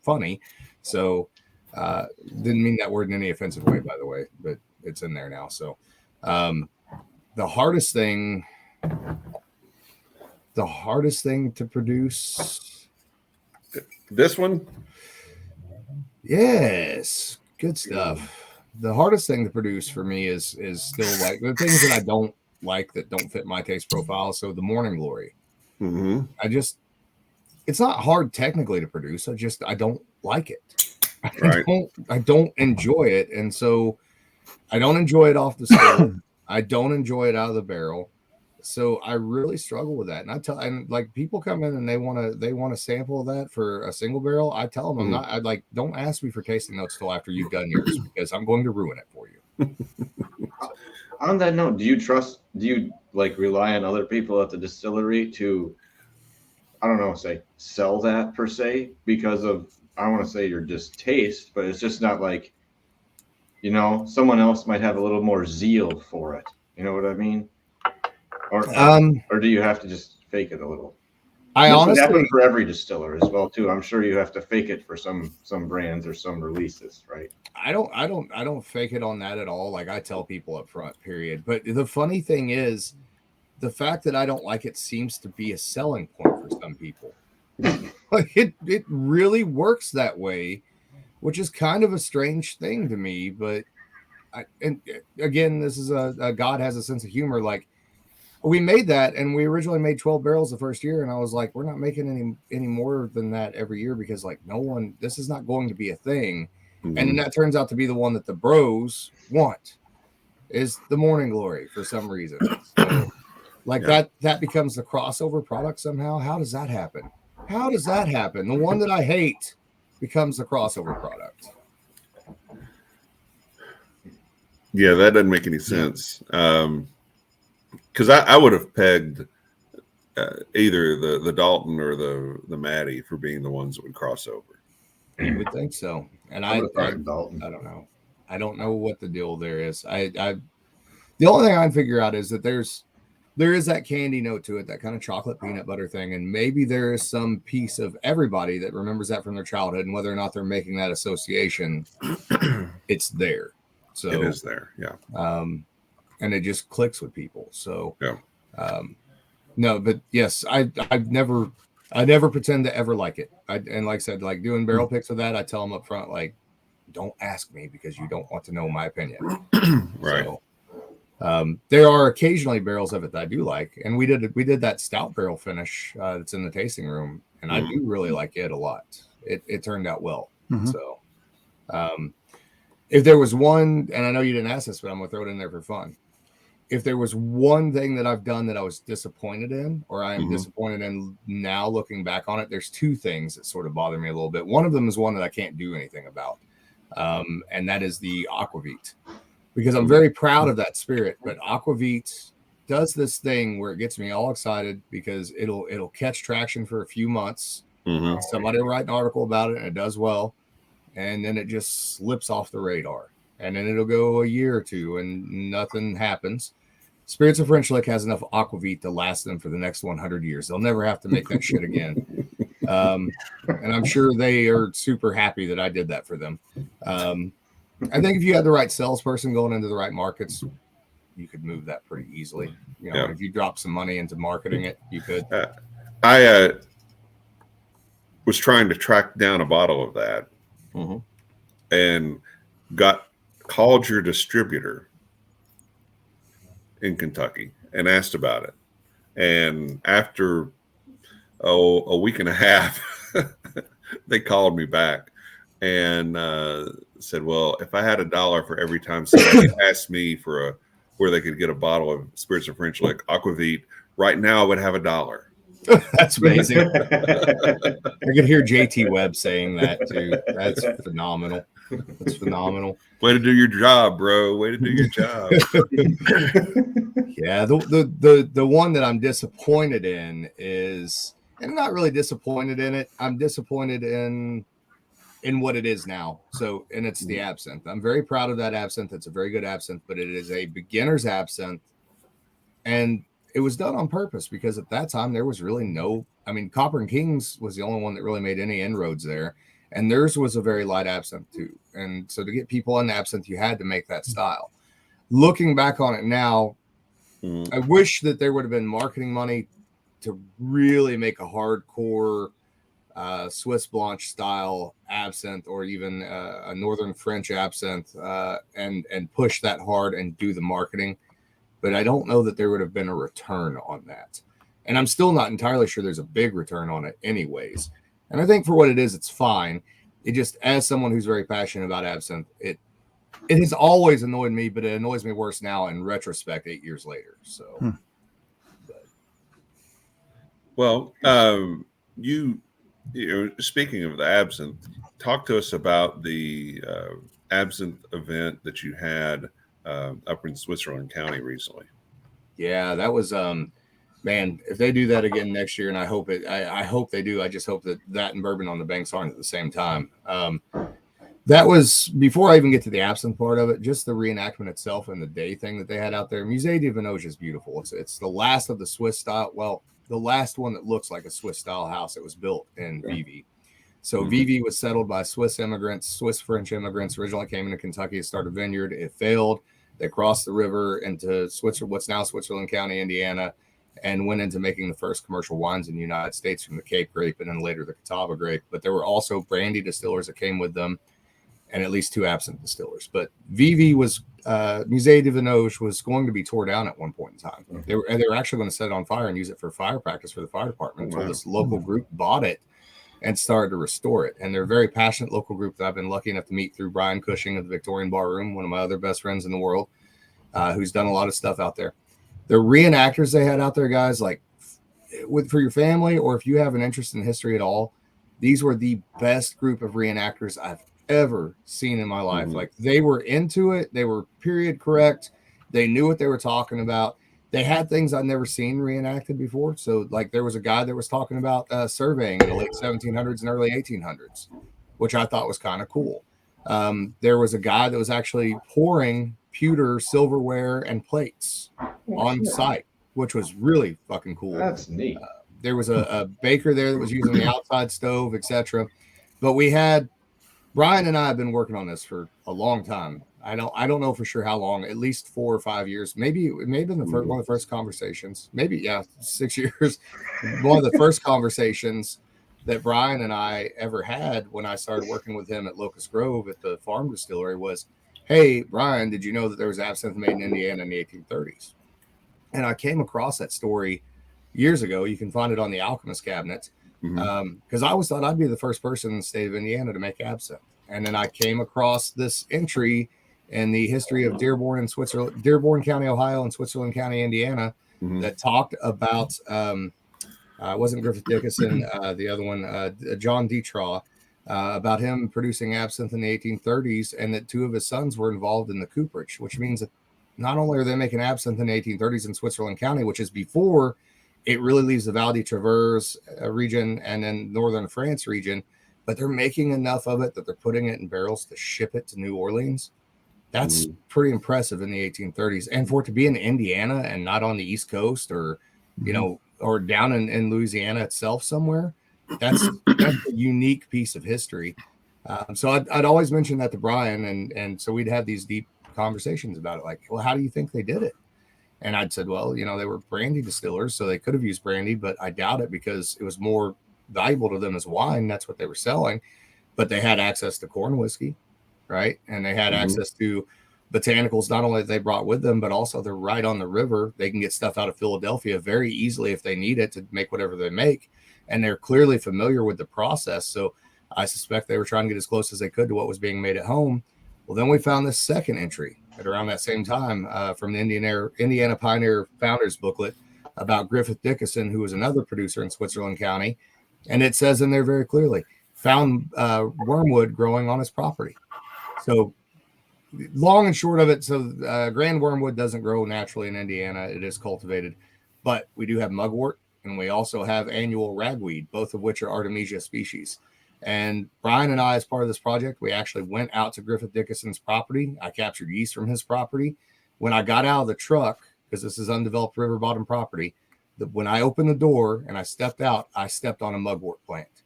funny. So didn't mean that word in any offensive way, by the way, but it's in there now. So the hardest thing to produce, This one, yes, good stuff. The hardest thing to produce for me is still like the things that I don't like, that don't fit my taste profile. So the Morning Glory, it's not hard technically to produce. I don't like it. right? I don't enjoy it, and so I don't enjoy it off the stove. I don't enjoy it out of the barrel. So I really struggle with that. And like people come in and they want to sample that for a single barrel. I tell them don't ask me for tasting notes till after you've done yours, because I'm going to ruin it for you. on that note, do you like rely on other people at the distillery to, I don't know, say sell that per se, because of, I don't want to say your distaste, but it's just not like, someone else might have a little more zeal for it. You know what I mean? Or do you have to just fake it a little? I honestly happen for every distiller as well too. I'm sure you have to fake it for some brands or some releases, right? I don't fake it on that at all. Like I tell people up front, period. But the funny thing is, the fact that I don't like it seems to be a selling point for some people. Like it really works that way, which is kind of a strange thing to me. But and again, this is a God has a sense of humor. Like we made that, and we originally made 12 barrels the first year, and I was like, we're not making any more than that every year, because like this is not going to be a thing. And then that turns out to be the one that the bros want, is the Morning Glory for some reason. So, like that becomes the crossover product somehow. How does that happen? The one that I hate becomes the crossover product. Yeah, that doesn't make any sense. Because I would have pegged either the Dalton or the Maddie for being the ones that would cross over. You would think so. And I don't know. I don't know what the deal there is. The only thing I can figure out is that there is that candy note to it, that kind of chocolate peanut butter thing. And maybe there is some piece of everybody that remembers that from their childhood, and whether or not they're making that association, it's there. So it is there. Yeah. And it just clicks with people. So yeah. No, but yes, I never pretend to ever like it. And like I said, like doing barrel picks with that, I tell them up front, like, don't ask me, because you don't want to know my opinion. Right. So, there are occasionally barrels of it that I do like, and we did that stout barrel finish that's in the tasting room, and I do really like it a lot. It turned out well. So, if there was one, and I know you didn't ask this, but I'm gonna throw it in there for fun. If there was one thing that I've done that I was disappointed in, or I am disappointed in now looking back on it, there's two things that sort of bother me a little bit. One of them is one that I can't do anything about, and that is the aquavit, because I'm very proud of that spirit. But aquavit does this thing where it gets me all excited, because it'll catch traction for a few months. Somebody will write an article about it, and it does well, and then it just slips off the radar, and then it'll go a year or two and nothing happens. Spirits of French Lick has enough aquavit to last them for the next 100 years. They'll never have to make that shit again. And I'm sure they are super happy that I did that for them. I think if you had the right salesperson going into the right markets, you could move that pretty easily. If you drop some money into marketing it, you could. was trying to track down a bottle of that and called your distributor in Kentucky and asked about it. And after a week and a half, they called me back and said, well, if I had $1 for every time somebody asked me for where they could get a bottle of Spirits of French Lick Aquavit, right now I would have $1. That's amazing. I could hear JT Webb saying that too. That's phenomenal. That's phenomenal. Way to do your job, bro. Way to do your job. Yeah, the one that I'm disappointed in is, and I'm not really disappointed in it. I'm disappointed in what it is now. So, and it's the absinthe. I'm very proud of that absinthe. It's a very good absinthe, but it is a beginner's absinthe. And it was done on purpose because at that time there was really no, I mean, Copper and Kings was the only one that really made any inroads there. And theirs was a very light absinthe too. And so to get people on the absinthe, you had to make that style. Looking back on it now, I wish that there would have been marketing money to really make a hardcore Swiss Blanche style absinthe, or even a Northern French absinthe, and push that hard and do the marketing. But I don't know that there would have been a return on that. And I'm still not entirely sure there's a big return on it anyways. And I think for what it is, it's fine. It just, as someone who's very passionate about absinthe, it has always annoyed me, but it annoys me worse now in retrospect 8 years later. So, Well, you know, speaking of the absinthe, talk to us about the absinthe event that you had up in Switzerland County recently. Yeah, that was man, if they do that again next year, and I hope they do. I just hope that and Bourbon on the Banks aren't at the same time. That was, before I even get to the absinthe part of it, just the reenactment itself and the day thing that they had out there. Musée de Vinoge is beautiful. It's the last of the Swiss style. Well, the last one that looks like a Swiss style house. It was built in Vevey. So Vevey was settled by Swiss immigrants, Swiss French immigrants. Originally came into Kentucky to start a vineyard. It failed. They crossed the river into Switzerland, what's now Switzerland County, Indiana, and went into making the first commercial wines in the United States from the Cape grape and then later the Catawba grape. But there were also brandy distillers that came with them, and at least 2 absinthe distillers. But Vevey was, Musée de Vinoge was going to be tore down at one point in time. They were actually going to set it on fire and use it for fire practice for the fire department until this local group bought it and started to restore it. And they're a very passionate local group that I've been lucky enough to meet through Brian Cushing of the Victorian Bar Room, one of my other best friends in the world, who's done a lot of stuff out there. The reenactors they had out there, guys, like for your family, or if you have an interest in history at all, these were the best group of reenactors I've ever seen in my life. Like, they were into it. They were period correct. They knew what they were talking about. They had things I'd never seen reenacted before. So, like, there was a guy that was talking about surveying in the late 1700s and early 1800s, which I thought was kind of cool. There was a guy that was actually pouring pewter silverware and plates on site, which was really fucking cool. That's neat. There was a baker there that was using the outside stove, etc. But we had, Brian and I have been working on this for a long time. I don't know for sure how long, at least 4 or 5 years. Maybe it may have been one of the first conversations. Maybe, 6 years. One of the first conversations that Brian and I ever had when I started working with him at Locust Grove at the farm distillery was, hey, Brian, did you know that there was absinthe made in Indiana in the 1830s? And I came across that story years ago. You can find it on the Alchemist cabinet. Because I always thought I'd be the first person in the state of Indiana to make absinthe. And then I came across this entry in the history of Dearborn in Switzerland, Dearborn County, Ohio, and Switzerland County, Indiana, that talked about, wasn't Griffith Dickinson, the other one, John Detraw, about him producing absinthe in the 1830s, and that 2 of his sons were involved in the cooperage, which means that not only are they making absinthe in the 1830s in Switzerland County, which is before it really leaves the Val de Travers region and then northern France region, but they're making enough of it that they're putting it in barrels to ship it to New Orleans. That's pretty impressive in the 1830s. And for it to be in Indiana and not on the East Coast or, you know, or down in Louisiana itself somewhere, that's a unique piece of history. So I'd always mention that to Brian. And so we'd have these deep conversations about it. Like, well, how do you think they did it? And I'd said, well, you know, they were brandy distillers, so they could have used brandy, but I doubt it because it was more valuable to them as wine. That's what they were selling, but they had access to corn whiskey, right? And they had access to botanicals, not only that they brought with them, but also they're right on the river. They can get stuff out of Philadelphia very easily if they need it to make whatever they make. And they're clearly familiar with the process. So I suspect they were trying to get as close as they could to what was being made at home. Well, then we found this second entry at around that same time from the Indiana Pioneer Founders booklet about Griffith Dickinson, who was another producer in Switzerland County. And it says in there very clearly, found wormwood growing on his property. So long and short of it, so grand wormwood doesn't grow naturally in Indiana. It is cultivated, but we do have mugwort, and we also have annual ragweed, both of which are Artemisia species. And Brian and I, as part of this project, we actually went out to Griffith Dickinson's property. I captured yeast from his property. When I got out of the truck, because this is undeveloped river bottom property, when I opened the door and I stepped out, I stepped on a mugwort plant.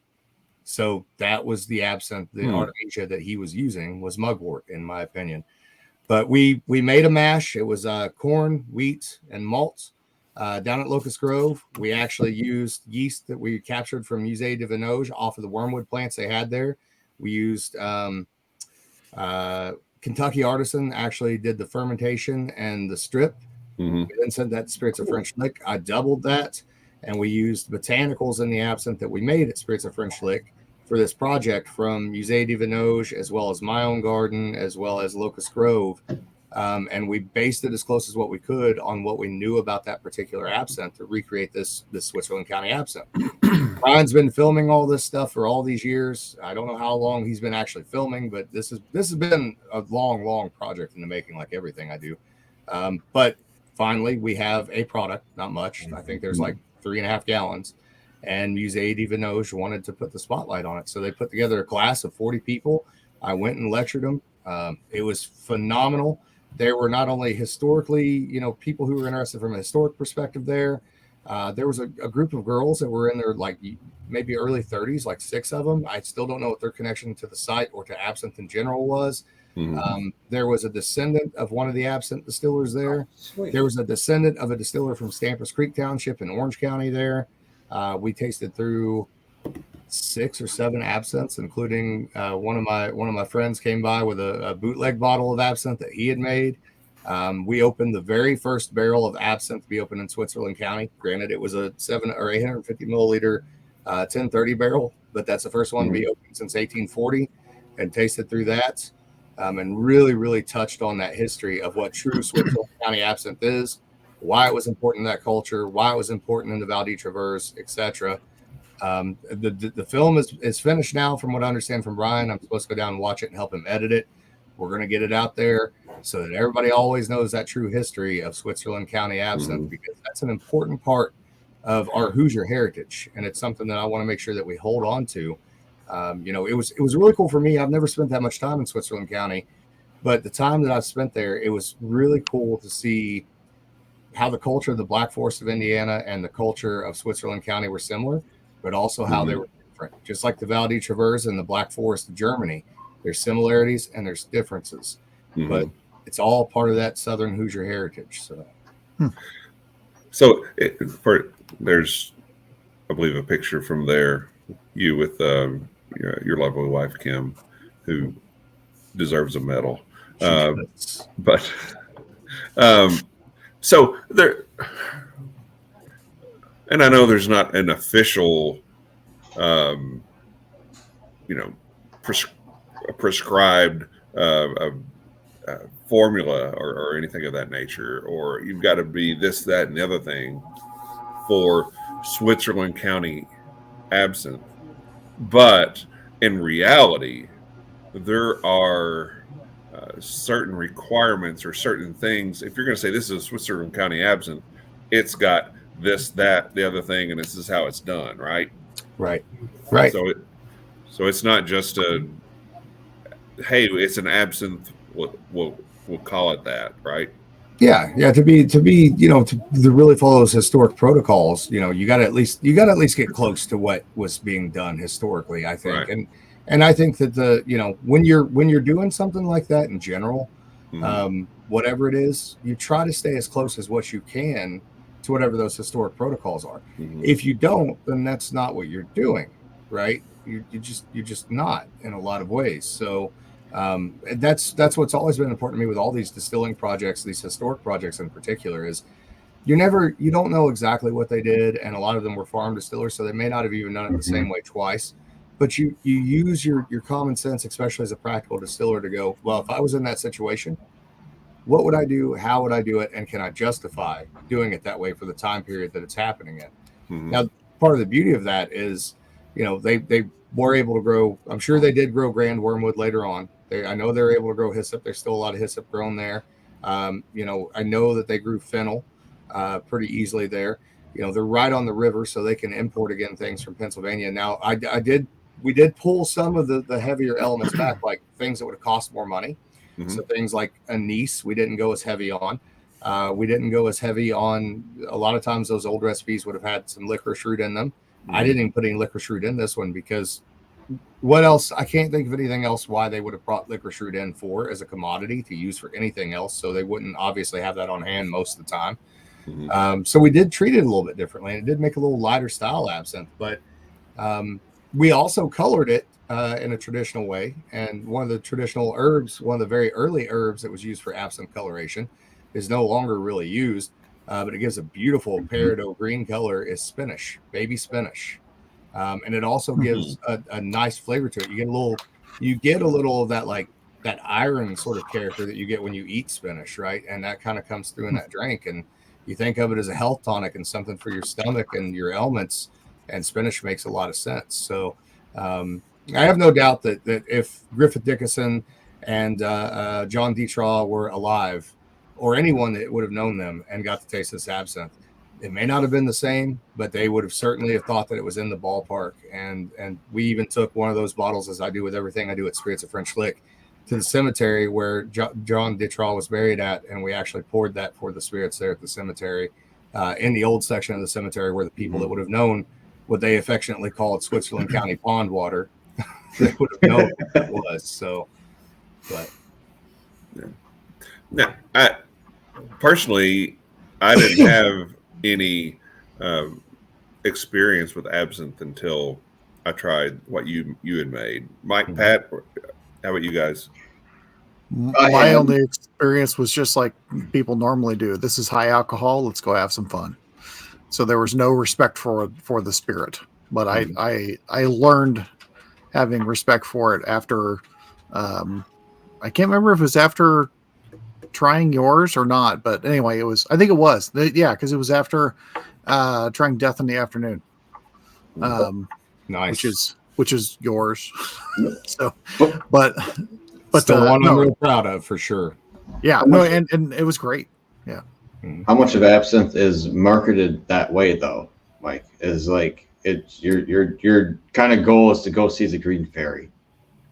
So that was the absinthe, the Artemisia that he was using was mugwort, in my opinion. But we made a mash. It was corn, wheat, and malt. Down at Locust Grove, we actually used yeast that we captured from Musée de Vinoge off of the wormwood plants they had there. We used Kentucky Artisan actually did the fermentation and the strip. We then sent that to Spirits of French Lick. I doubled that, and we used botanicals in the absinthe that we made at Spirits of French Lick for this project from Musée de Vinoge, as well as my own garden, as well as Locust Grove. And we based it as close as what we could on what we knew about that particular absinthe to recreate this Switzerland County absinthe. Brian's been filming all this stuff for all these years. I don't know how long he's been actually filming, but this has been a long project in the making, like everything I do. But finally, we have a product, not much. I think there's like 3.5 gallons. And Musée de Vinoge wanted to put the spotlight on it. So they put together a class of 40 people. I went and lectured them. It was phenomenal. There were not only historically, people who were interested from a historic perspective there. There was a group of girls that were in their like maybe early 30s, like 6 of them. I still don't know what their connection to the site or to absinthe in general was. There was a descendant of one of the absinthe distillers there. There was a descendant of a distiller from Stampers Creek Township in Orange County there. We tasted through 6 or 7 absinthes, including one of my friends came by with a bootleg bottle of absinthe that he had made. We opened the very first barrel of absinthe to be opened in Switzerland County. Granted, it was a 700 or 850 milliliter 1030 barrel, but that's the first one to be opened since 1840, and tasted through that. And really touched on that history of what true Switzerland County absinthe is, why it was important in that culture, why it was important in the Val Traverse, etc. The film is finished now, from what I understand from Brian. I'm supposed to go down and watch it and help him edit it. We're going to get it out there so that everybody always knows that true history of Switzerland County absinthe, because that's an important part of our Hoosier heritage, and it's something that I want to make sure that we hold on to. It was really cool for me. I've never spent that much time in Switzerland County, but the time that I spent there, it was really cool to see how the culture of the Black Forest of Indiana and the culture of Switzerland County were similar, but also how they were different. Just like the Val Traverse and the Black Forest of Germany, there's similarities and there's differences, but it's all part of that Southern Hoosier heritage. So there's, I believe, a picture from there, you with your lovely wife Kim, who deserves a medal. So there, and I know there's not an official, prescribed formula or anything of that nature, or you've got to be this, that, and the other thing for Switzerland County absinthe. But in reality, there are certain requirements or certain things. If you're going to say this is a Switzerland County absinthe, it's got this, that, the other thing, and this is how it's done, right? Right. So it's not just hey, it's an absinthe. We'll call it that, right? Yeah. To really follow those historic protocols, you got to at least get close to what was being done historically, I think. Right. And I think that when you're doing something like that in general, whatever it is, you try to stay as close as what you can to whatever those historic protocols are. Mhm. If you don't, then that's not what you're doing, right? You're just not in a lot of ways. So that's what's always been important to me with all these distilling projects, these historic projects in particular, is you don't know exactly what they did, and a lot of them were farm distillers, so they may not have even done it the same way twice. But you use your common sense, especially as a practical distiller, to go, well, if I was in that situation, what would I do? How would I do it? And can I justify doing it that way for the time period that it's happening in? Mhm. Now, part of the beauty of that is, they were able to grow. I'm sure they did grow grand wormwood later on. I know they're able to grow hyssop. There's still a lot of hyssop grown there. I know that they grew fennel pretty easily there. They're right on the river, so they can import again things from Pennsylvania. Now, we did pull some of the heavier elements back, like things that would have cost more money. Mhm. So things like anise, we didn't go as heavy on. We didn't go as heavy on. A lot of times those old recipes would have had some licorice root in them. I didn't even put any licorice root in this one because what else? I can't think of anything else why they would have brought licorice root in for as a commodity to use for anything else. So they wouldn't obviously have that on hand most of the time. Mhm. So we did treat it a little bit differently. And it did make a little lighter style absinthe, but we also colored it in a traditional way. And one of the traditional herbs, one of the very early herbs that was used for absinthe coloration, is no longer really used, but it gives a beautiful peridot green color, is spinach, baby spinach. And it also gives a nice flavor to it. You get a little of that, like that iron sort of character that you get when you eat spinach, right? And that kind of comes through in that drink. And you think of it as a health tonic and something for your stomach and your ailments, and spinach makes a lot of sense. So I have no doubt that if Griffith Dickinson and John Detraw were alive, or anyone that would have known them and got to taste this absinthe, it may not have been the same, but they would have certainly have thought that it was in the ballpark. And we even took one of those bottles, as I do with everything I do at Spirits of French Lick, to the cemetery where John Detraw was buried at, and we actually poured that for the spirits there at the cemetery, in the old section of the cemetery where the people that would have known what they affectionately called Switzerland County pond water, they would have known what that was. So, but Now, I personally, I didn't have any experience with absinthe until I tried what you had made. Mike, Pat, how about you guys? My only experience was just like people normally do. This is high alcohol. Let's go have some fun. So there was no respect for the spirit, but I learned having respect for it after. I can't remember if it was after trying yours or not, but anyway, it was. I think it was. Yeah, because it was after trying Death in the Afternoon. Nice, which is yours. So, but the one I'm no, real proud of for sure. Yeah, no, and it was great. Yeah. How much of absinthe is marketed that way though, Mike? Is like it's your kind of goal is to go see the Green Fairy.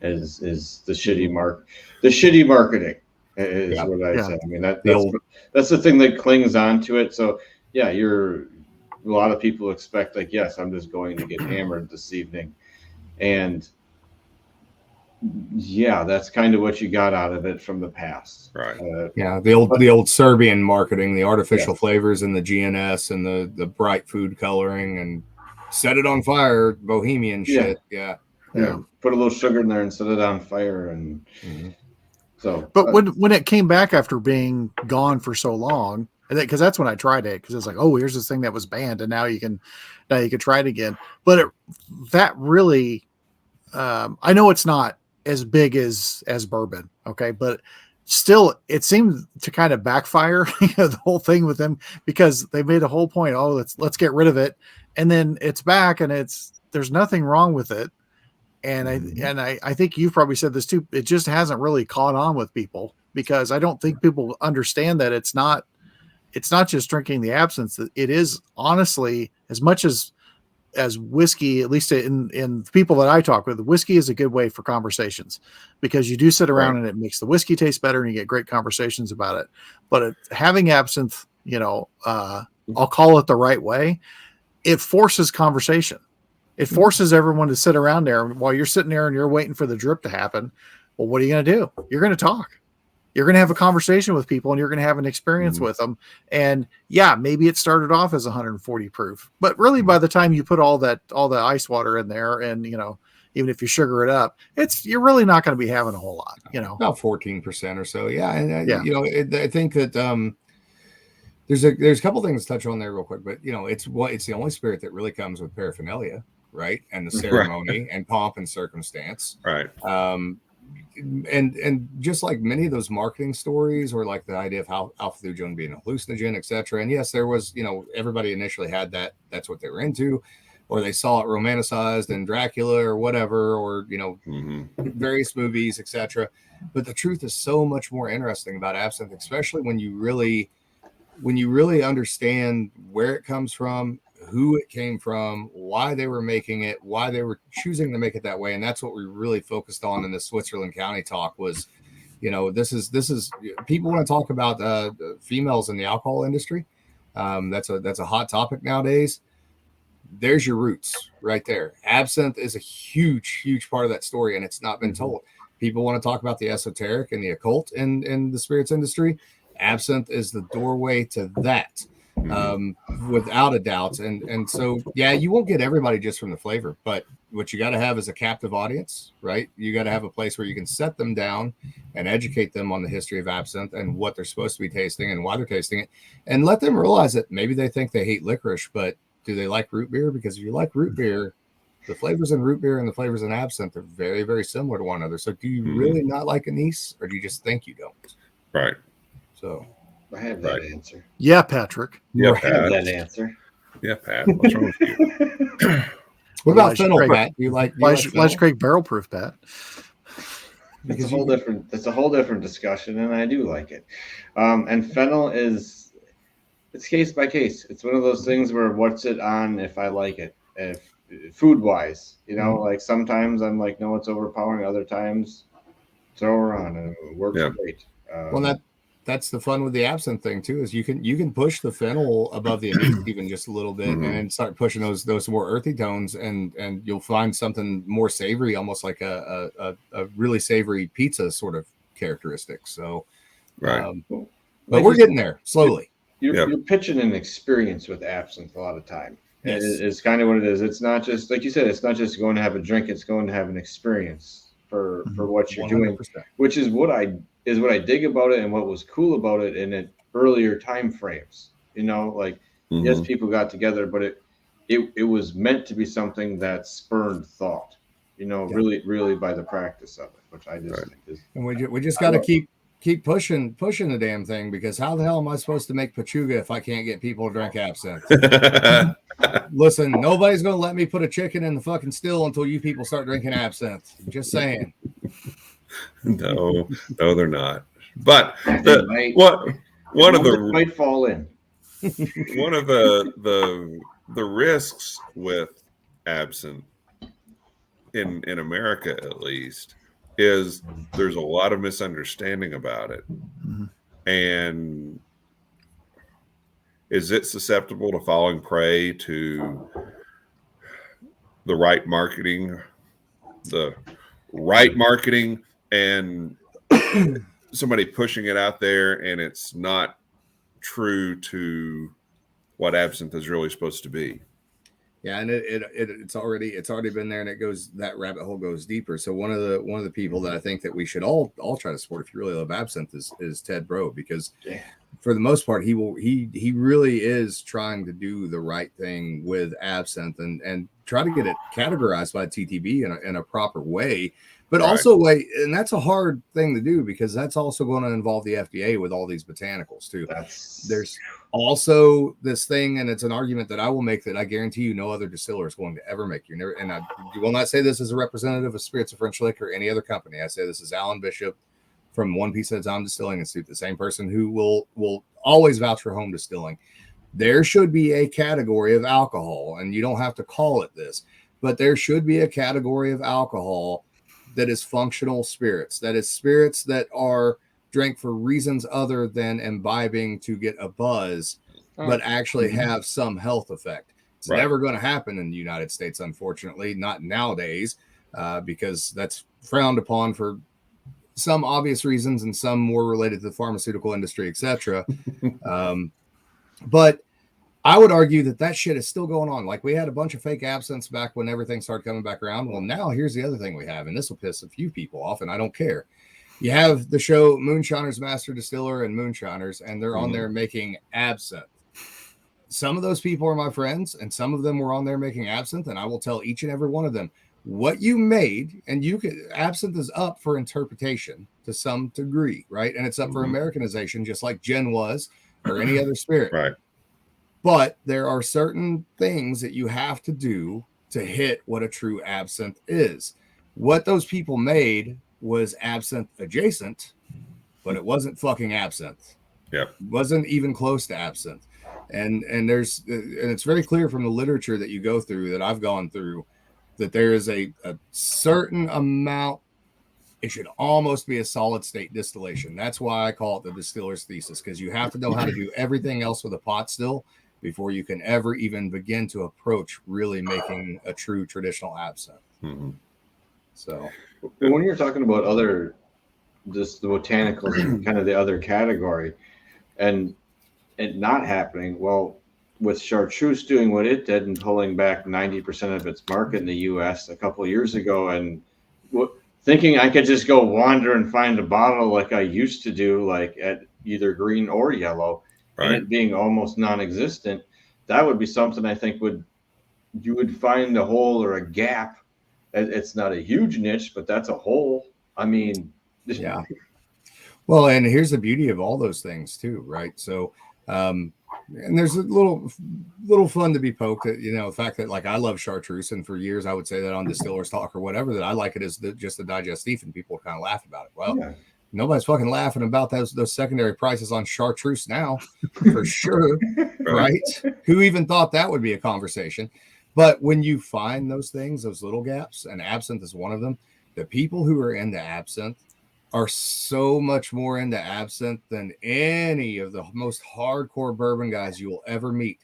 Is the shitty marketing is what I say. I mean that's the thing that clings on to it. So yeah, a lot of people expect like, yes, I'm just going to get hammered this evening, and yeah, that's kind of what you got out of it from the past. Right. The old Serbian marketing, the artificial flavors and the GNS and the bright food coloring and set it on fire, bohemian shit. Yeah. Put a little sugar in there and set it on fire, and so. But when it came back after being gone for so long, because that's when I tried it, because it's like, oh, here's this thing that was banned, and now you can try it again. But that really, I know it's not as big as bourbon, okay, but still it seemed to kind of backfire, the whole thing with them, because they made a whole point, oh, let's get rid of it, and then it's back and there's nothing wrong with it, and I think you've probably said this too, it just hasn't really caught on with people, because I don't think people understand that it's not just drinking the absinthe. It is honestly, as much as whiskey, at least in people that I talk with, whiskey is a good way for conversations, because you do sit around and it makes the whiskey taste better and you get great conversations about it. But having absinthe, I'll call it the right way, it forces conversation. It forces everyone to sit around there while you're sitting there and you're waiting for the drip to happen. Well, what are you going to do? You're going to talk. You're going to have a conversation with people and you're going to have an experience with them. And yeah, maybe it started off as 140 proof, but really by the time you put all the ice water in there and, even if you sugar it up, you're really not going to be having a whole lot, about 14% or so. Yeah. And, Yeah. I think that, there's a couple things to touch on there real quick, but it's the only spirit that really comes with paraphernalia, right? And the ceremony and pomp and circumstance. Right. And just like many of those marketing stories, or like the idea of how alpha-thujone being a hallucinogen, etc. And yes, there was, everybody initially had that's what they were into, or they saw it romanticized in Dracula or whatever, or various movies, etc. But the truth is so much more interesting about absinthe, especially when you really understand where it comes from, who it came from, why they were making it, why they were choosing to make it that way. And that's what we really focused on in the Switzerland County talk was, this is people want to talk about females in the alcohol industry. That's a hot topic nowadays. There's your roots right there. Absinthe is a huge, huge part of that story, and it's not been told. People want to talk about the esoteric and the occult in the spirits industry. Absinthe is the doorway to that, without a doubt. And so, yeah, you won't get everybody just from the flavor, but what you got to have is a captive audience, right? You got to have a place where you can set them down and educate them on the history of absinthe and what they're supposed to be tasting and why they're tasting it, and let them realize that maybe they think they hate licorice, but do they like root beer? Because if you like root beer, the flavors in root beer and the flavors in absinthe are very, very similar to one another. So do you really not like anise, or do you just think you don't? Right. So I have that answer. Yeah, Patrick. Yeah, I have that answer. Yeah, Pat. What's wrong with you? What about fennel, Pat? Do you like Elijah Craig barrel proof, Pat? It's a whole different discussion, and I do like it. And fennel it's case by case. It's one of those things where what's it on if I like it, if food wise, like sometimes I'm like, no, it's overpowering. Other times throw her on and it works great. Well, that's the fun with the absinthe thing too, is you can push the fennel above the anise even just a little bit, and then start pushing those more earthy tones, and you'll find something more savory, almost like a really savory pizza sort of characteristic. So, right. But we're getting there slowly. You're pitching an experience with absinthe a lot of time. Yes. It's kind of what it is. It's not just, like you said, it's not just going to have a drink. It's going to have an experiance for what you're 100%. Doing, which is what I dig about it, and what was cool about it in earlier time frames. Yes, people got together, but it was meant to be something that spurred thought. Really, really by the practice of it, which I just think is. And we just got to keep pushing the damn thing, because how the hell am I supposed to make pachuga if I can't get people to drink absinthe? Listen, nobody's going to let me put a chicken in the fucking still until you people start drinking absinthe. Just saying. No, they're not. But might fall in. One of the risks with absinthe in America, at least, is there's a lot of misunderstanding about it. And is it susceptible to falling prey to the right marketing and somebody pushing it out there, and it's not true to what absinthe is really supposed to be? Yeah, and it's already been there, and it goes, that rabbit hole goes deeper. So one of the people that I think that we should all try to support if you really love absinthe is Ted Bro, because for the most part he really is trying to do the right thing with absinthe and try to get it categorized by TTB in a proper way. But also, and that's a hard thing to do, because that's also going to involve the FDA with all these botanicals too. There's also this thing, and it's an argument that I will make that I guarantee you no other distiller is going to ever make. You will not say this as a representative of Spirits of French Lick or any other company. I say this is Alan Bishop from One Piece at a Time Distilling Institute, the same person who will always vouch for home distilling. There should be a category of alcohol, and you don't have to call it this, but there should be a category of alcohol that is functional spirits, that is spirits that are drank for reasons other than imbibing to get a buzz, but actually have some health effect. It's never going to happen in the United States, unfortunately, not nowadays, because that's frowned upon for some obvious reasons and some more related to the pharmaceutical industry, etc. But I would argue that shit is still going on. Like, we had a bunch of fake absinthes back when everything started coming back around. Well, now here's the other thing we have, and this will piss a few people off, and I don't care. You have the show Moonshiners Master Distiller and Moonshiners, and they're on there making absinthe. Some of those people are my friends, and some of them were on there making absinthe, and I will tell each and every one of them what you made, and absinthe is up for interpretation to some degree, right? And it's up for Americanization, just like gin was, or any other spirit. Right. But there are certain things that you have to do to hit what a true absinthe is. What those people made was absinthe adjacent, but it wasn't fucking absinthe. Yeah. It wasn't even close to absinthe. And it's very clear from the literature that you go through, that I've gone through, that there is a certain amount. It should almost be a solid state distillation. That's why I call it the distiller's thesis, because you have to know how to do everything else with a pot still before you can ever even begin to approach really making a true traditional absinthe. So when you're talking about the botanicals and kind of the other category and it not happening, well, with chartreuse doing what it did and pulling back 90% of its market in the US a couple of years ago, and thinking I could just go wander and find a bottle like I used to do, like at either green or yellow, and it being almost non-existent, that would be something I think you would find a hole or a gap. It's not a huge niche, but that's a hole. I mean, yeah. Well, and here's the beauty of all those things too, right? So, and there's a little fun to be poked at, the fact that, like, I love chartreuse, and for years I would say that on Distillers Talk or whatever, that I like it as just the digestif, and people kind of laugh about it. Well, nobody's fucking laughing about those secondary prices on chartreuse now, for sure, right? Who even thought that would be a conversation? But when you find those things, those little gaps, and absinthe is one of them, the people who are into absinthe are so much more into absinthe than any of the most hardcore bourbon guys you will ever meet.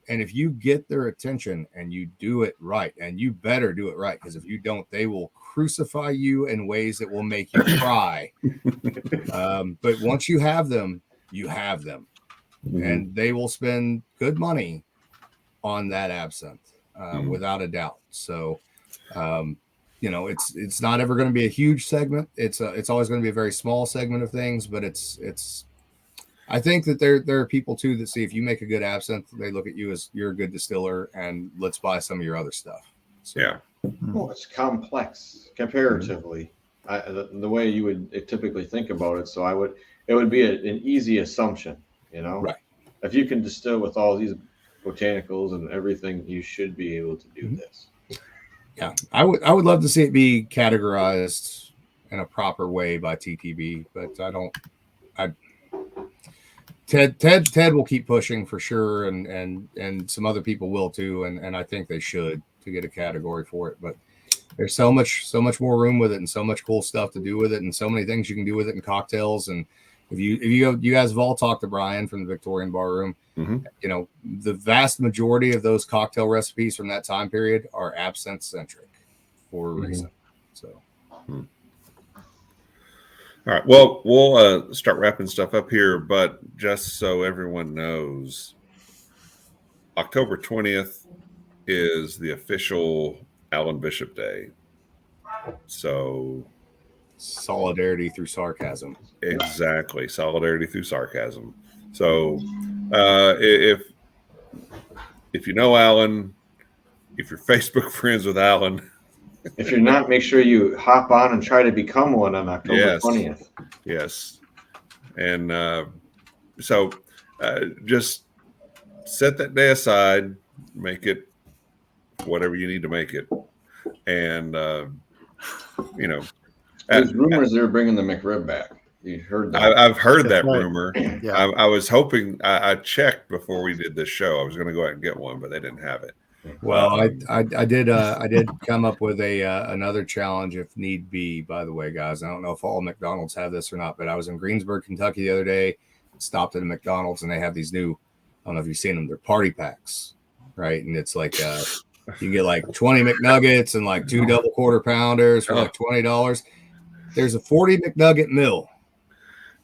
And if you get their attention and you do it right, and you better do it right, because if you don't, they will crucify you in ways that will make you cry. But once you have them, you have them. And they will spend good money on that absinthe, without a doubt. So, it's not ever going to be a huge segment. It's always going to be a very small segment of things, but it's I think that there are people too that see if you make a good absinthe, they look at you as you're a good distiller, and let's buy some of your other stuff. So, yeah. Well, it's complex comparatively, the way you would typically think about it. So it would be an easy assumption, right? If you can distill with all these botanicals and everything, you should be able to do this. Yeah, I would love to see it be categorized in a proper way by TTB, but Ted will keep pushing for sure, and some other people will too, and I think they should, to get a category for it. But there's so much more room with it, and so much cool stuff to do with it, and so many things you can do with it in cocktails. And if you guys have all talked to Brian from the Victorian Bar Room, the vast majority of those cocktail recipes from that time period are absinthe centric for a reason. So. All right. Well, we'll start wrapping stuff up here, but just so everyone knows, October 20th is the official Alan Bishop Day. So, solidarity through sarcasm. Exactly. Solidarity through sarcasm. So, if you know Alan, if you're Facebook friends with Alan, if you're not, make sure you hop on and try to become one on October 20th. Yes. And so just set that day aside, make it whatever you need to make it. And, there's rumors they're bringing the McRib back. You heard that? I've heard that rumor. Yeah. I was hoping, I checked before we did this show. I was going to go out and get one, but they didn't have it. Well, I did come up with another challenge if need be, by the way, guys. I don't know if all McDonald's have this or not, but I was in Greensburg, Kentucky the other day, stopped at a McDonald's, and they have these new, I don't know if you've seen them, they're party packs, right? And it's like you can get like 20 McNuggets and like 2 double quarter pounders for like $20. There's a 40 McNugget mill.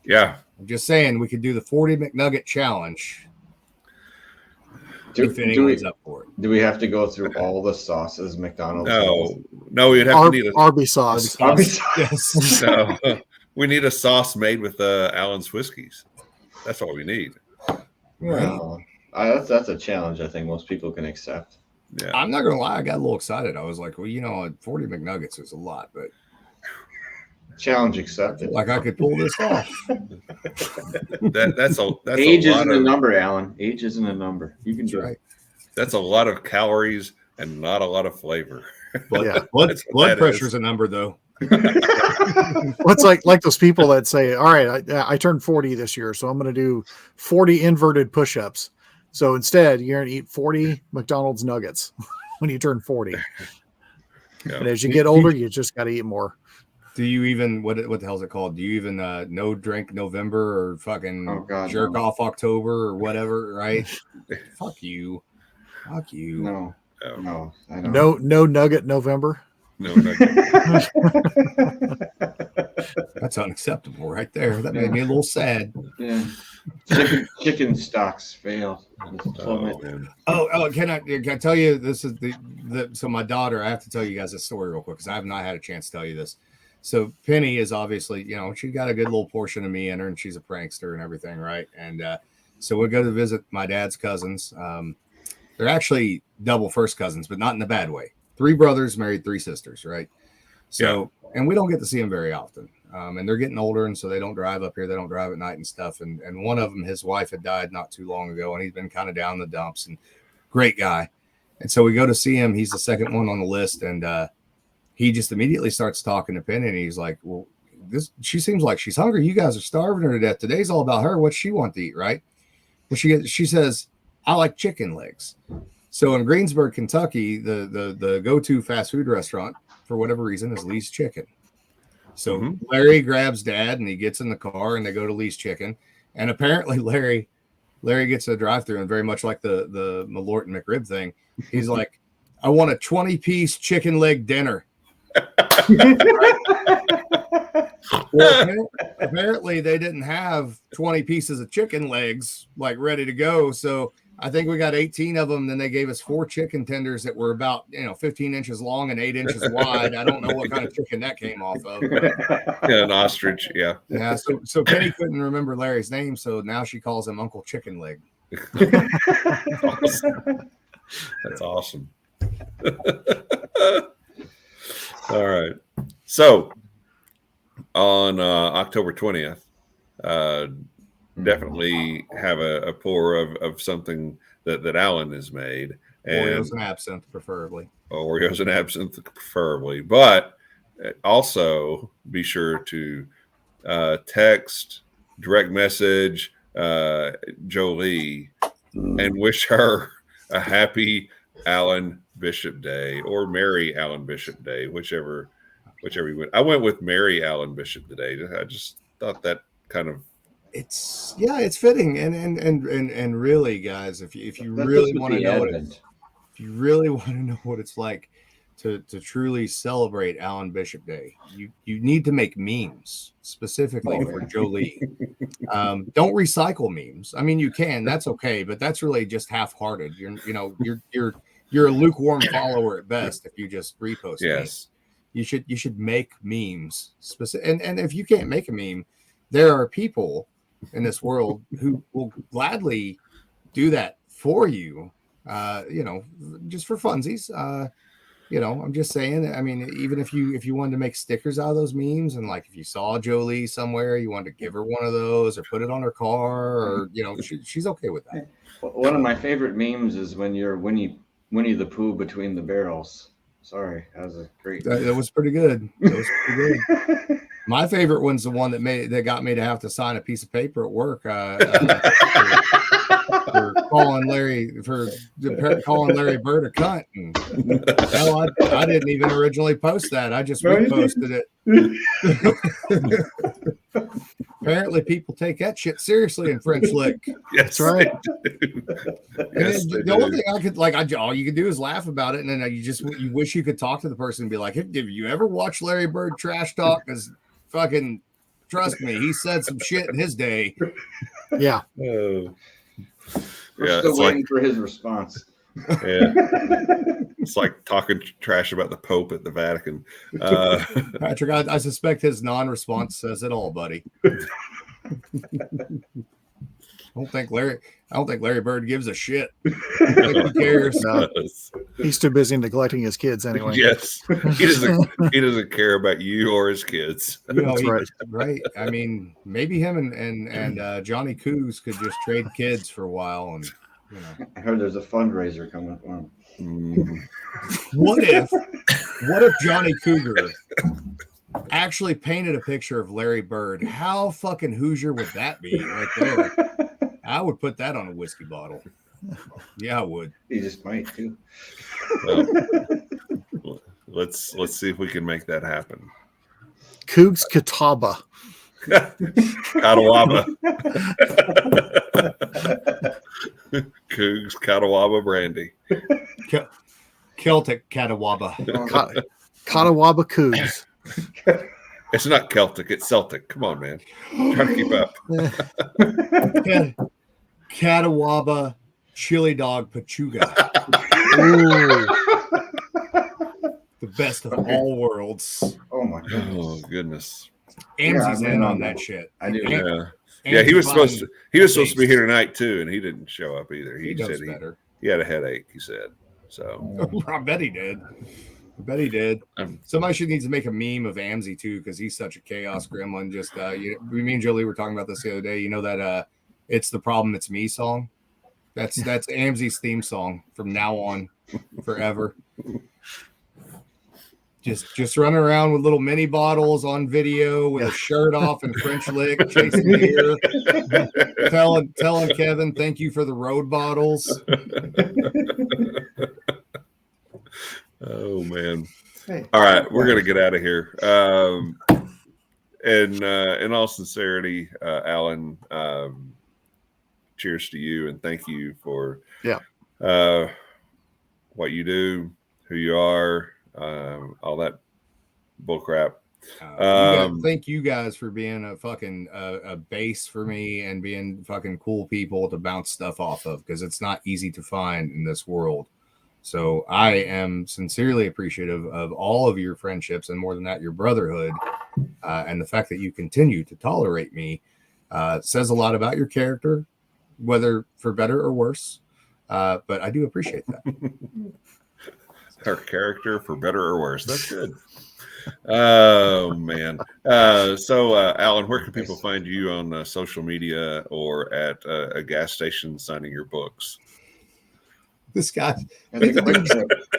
Yeah. I'm just saying we could do the 40 McNugget challenge. If anyone's up for it. Do we have to go through all the sauces McDonald's has? No, we'd have to need Arby's sauce. Arby's Yes. No, we need a sauce made with Allen's whiskeys. That's all we need. Wow. That's a challenge I think most people can accept. Yeah. I'm not gonna lie, I got a little excited. I was like, well, 40 McNuggets is a lot, but challenge accepted. like I could pull this off. That's Age a lot isn't a of, number, Alan. Age isn't a number. You can do Right. it. that's a lot of calories and not a lot of flavor. But Yeah. blood That's what that pressure's is. a number though. Well, it's like those people that say, all right, I turned 40 this year, so I'm going to do 40 inverted push-ups. So instead, you're going to eat 40 McDonald's nuggets when you turn 40. Yeah. And as you get older, you just got to eat more. Do you even what the hell's it called? Do you even no drink November or fucking jerk off October or whatever, right? Fuck you. Fuck you. No, I don't. No nugget November. No, That's unacceptable right there. That made me a little sad. Yeah. Chicken stocks fail. oh, man. Oh, can I tell you this is so my daughter, I have to tell you guys this story real quick because I have not had a chance to tell you this. So Penny is obviously, she got a good little portion of me in her and she's a prankster and everything, right? And so we go to visit my dad's cousins. They're actually double first cousins, but not in a bad way. 3 brothers married 3 sisters, right? So, and we don't get to see them very often. And they're getting older, and so they don't drive up here. They don't drive at night and stuff. And one of them, his wife had died not too long ago, and he's been kind of down in the dumps. And great guy. And so we go to see him. He's the second one on the list, and he just immediately starts talking to Penny, and he's like, "Well, she seems like she's hungry. You guys are starving her to death. Today's all about her. What's she want to eat, right?" Well, she says, "I like chicken legs." So in Greensburg, Kentucky, the go-to fast food restaurant for whatever reason is Lee's Chicken. So Larry grabs Dad and he gets in the car and they go to Lee's Chicken. And apparently Larry gets to the drive-through and very much like the Malort and McRib thing, he's like, "I want a 20-piece chicken leg dinner." Well, apparently they didn't have 20 pieces of chicken legs like ready to go. So I think we got 18 of them. Then they gave us 4 chicken tenders that were about 15 inches long and 8 inches wide. I don't know what kind of chicken that came off of. Yeah, an ostrich. Yeah. Yeah. So Penny couldn't remember Larry's name, so now she calls him Uncle Chicken Leg. That's awesome. All right. So on October 20th, definitely have a pour of something that Alan has made. And Oreos and absinthe, preferably. Oreos and absinthe, preferably. But also be sure to text, direct message Jolee and wish her a happy Alan Bishop Day or Merry Alan Bishop Day, whichever you went. I went with Merry Alan Bishop today. I just thought that kind of it's fitting and really, guys, if you really want to know if you really want to know what it's like to truly celebrate Alan Bishop Day, you need to make memes specifically for Jolee. Don't recycle memes. I mean, you can, that's okay, but that's really just half-hearted. You're a lukewarm follower at best if you just repost memes. You should make memes and if you can't make a meme, there are people in this world who will gladly do that for you, just for funsies. I'm just saying, I mean, even if you wanted to make stickers out of those memes, and like if you saw Jolee somewhere, you wanted to give her one of those or put it on her car, or she's okay with that. One of my favorite memes is when you're Winnie the Pooh between the barrels. Sorry, that was a great. That was pretty good. My favorite one's the one that got me to have to sign a piece of paper at work for calling Larry Bird a cunt. And, hell, I didn't even originally post that. I just reposted it. Apparently, people take that shit seriously in French Lick. Yes, that's right. The only thing all you can do is laugh about it, and then you wish you could talk to the person and be like, "Hey, did you ever watch Larry Bird trash talk?" Because fucking trust me, he said some shit in his day. Yeah. We're Yeah, still it's waiting like for his response. yeah, it's like talking trash about the Pope at the Vatican. Patrick, I suspect his non-response says it all, buddy. I don't think Larry Bird gives a shit. I don't think he cares. No, he's too busy neglecting his kids anyway. Yes, he doesn't care about you or his kids. You know, That's right. I mean, maybe him and Johnny Coos could just trade kids for a while, and you know. I heard there's a fundraiser coming for him. What if Johnny Cougar actually painted a picture of Larry Bird? How fucking Hoosier would that be right there? I would put that on a whiskey bottle. Yeah, I would. He just might too. Well, let's see if we can make that happen. Cougs Catawba. Catawba. Cougs Catawba brandy. Celtic Catawba. Catawba Cougs. It's not Celtic, it's Celtic. Come on, man. Try to keep up. Catawba chili dog pachuga. Ooh. The best of all worlds. Oh my goodness. Oh goodness. Amzy's Yeah, in I on know. that shit. I do. Yeah, he was supposed to be here tonight too, and he didn't show up either. He He knows said better. he had a headache, he said. So I bet he did. Somebody should need to make a meme of Amzy too, because he's such a chaos gremlin. Just me and Jolee were talking about this the other day. You know that "It's the Problem, It's Me" song. That's Amzy's theme song from now on, forever. Just running around with little mini bottles on video with a shirt off and French lick, chasing deer, telling Kevin, "Thank you for the road bottles." oh man. Hey. All right, we're gonna get out of here. And in all sincerity, Alan, cheers to you and thank you for what you do, who you are, all that bullcrap. Thank you guys for being a fucking a base for me and being fucking cool people to bounce stuff off of, because it's not easy to find in this world. So I am sincerely appreciative of all of your friendships, and more than that, your brotherhood, and the fact that you continue to tolerate me says a lot about your character, whether for better or worse. But I do appreciate that. Her character, for better or worse. That's good. Oh man. So Alan, where can people find you on social media or at a gas station signing your books? This guy Totally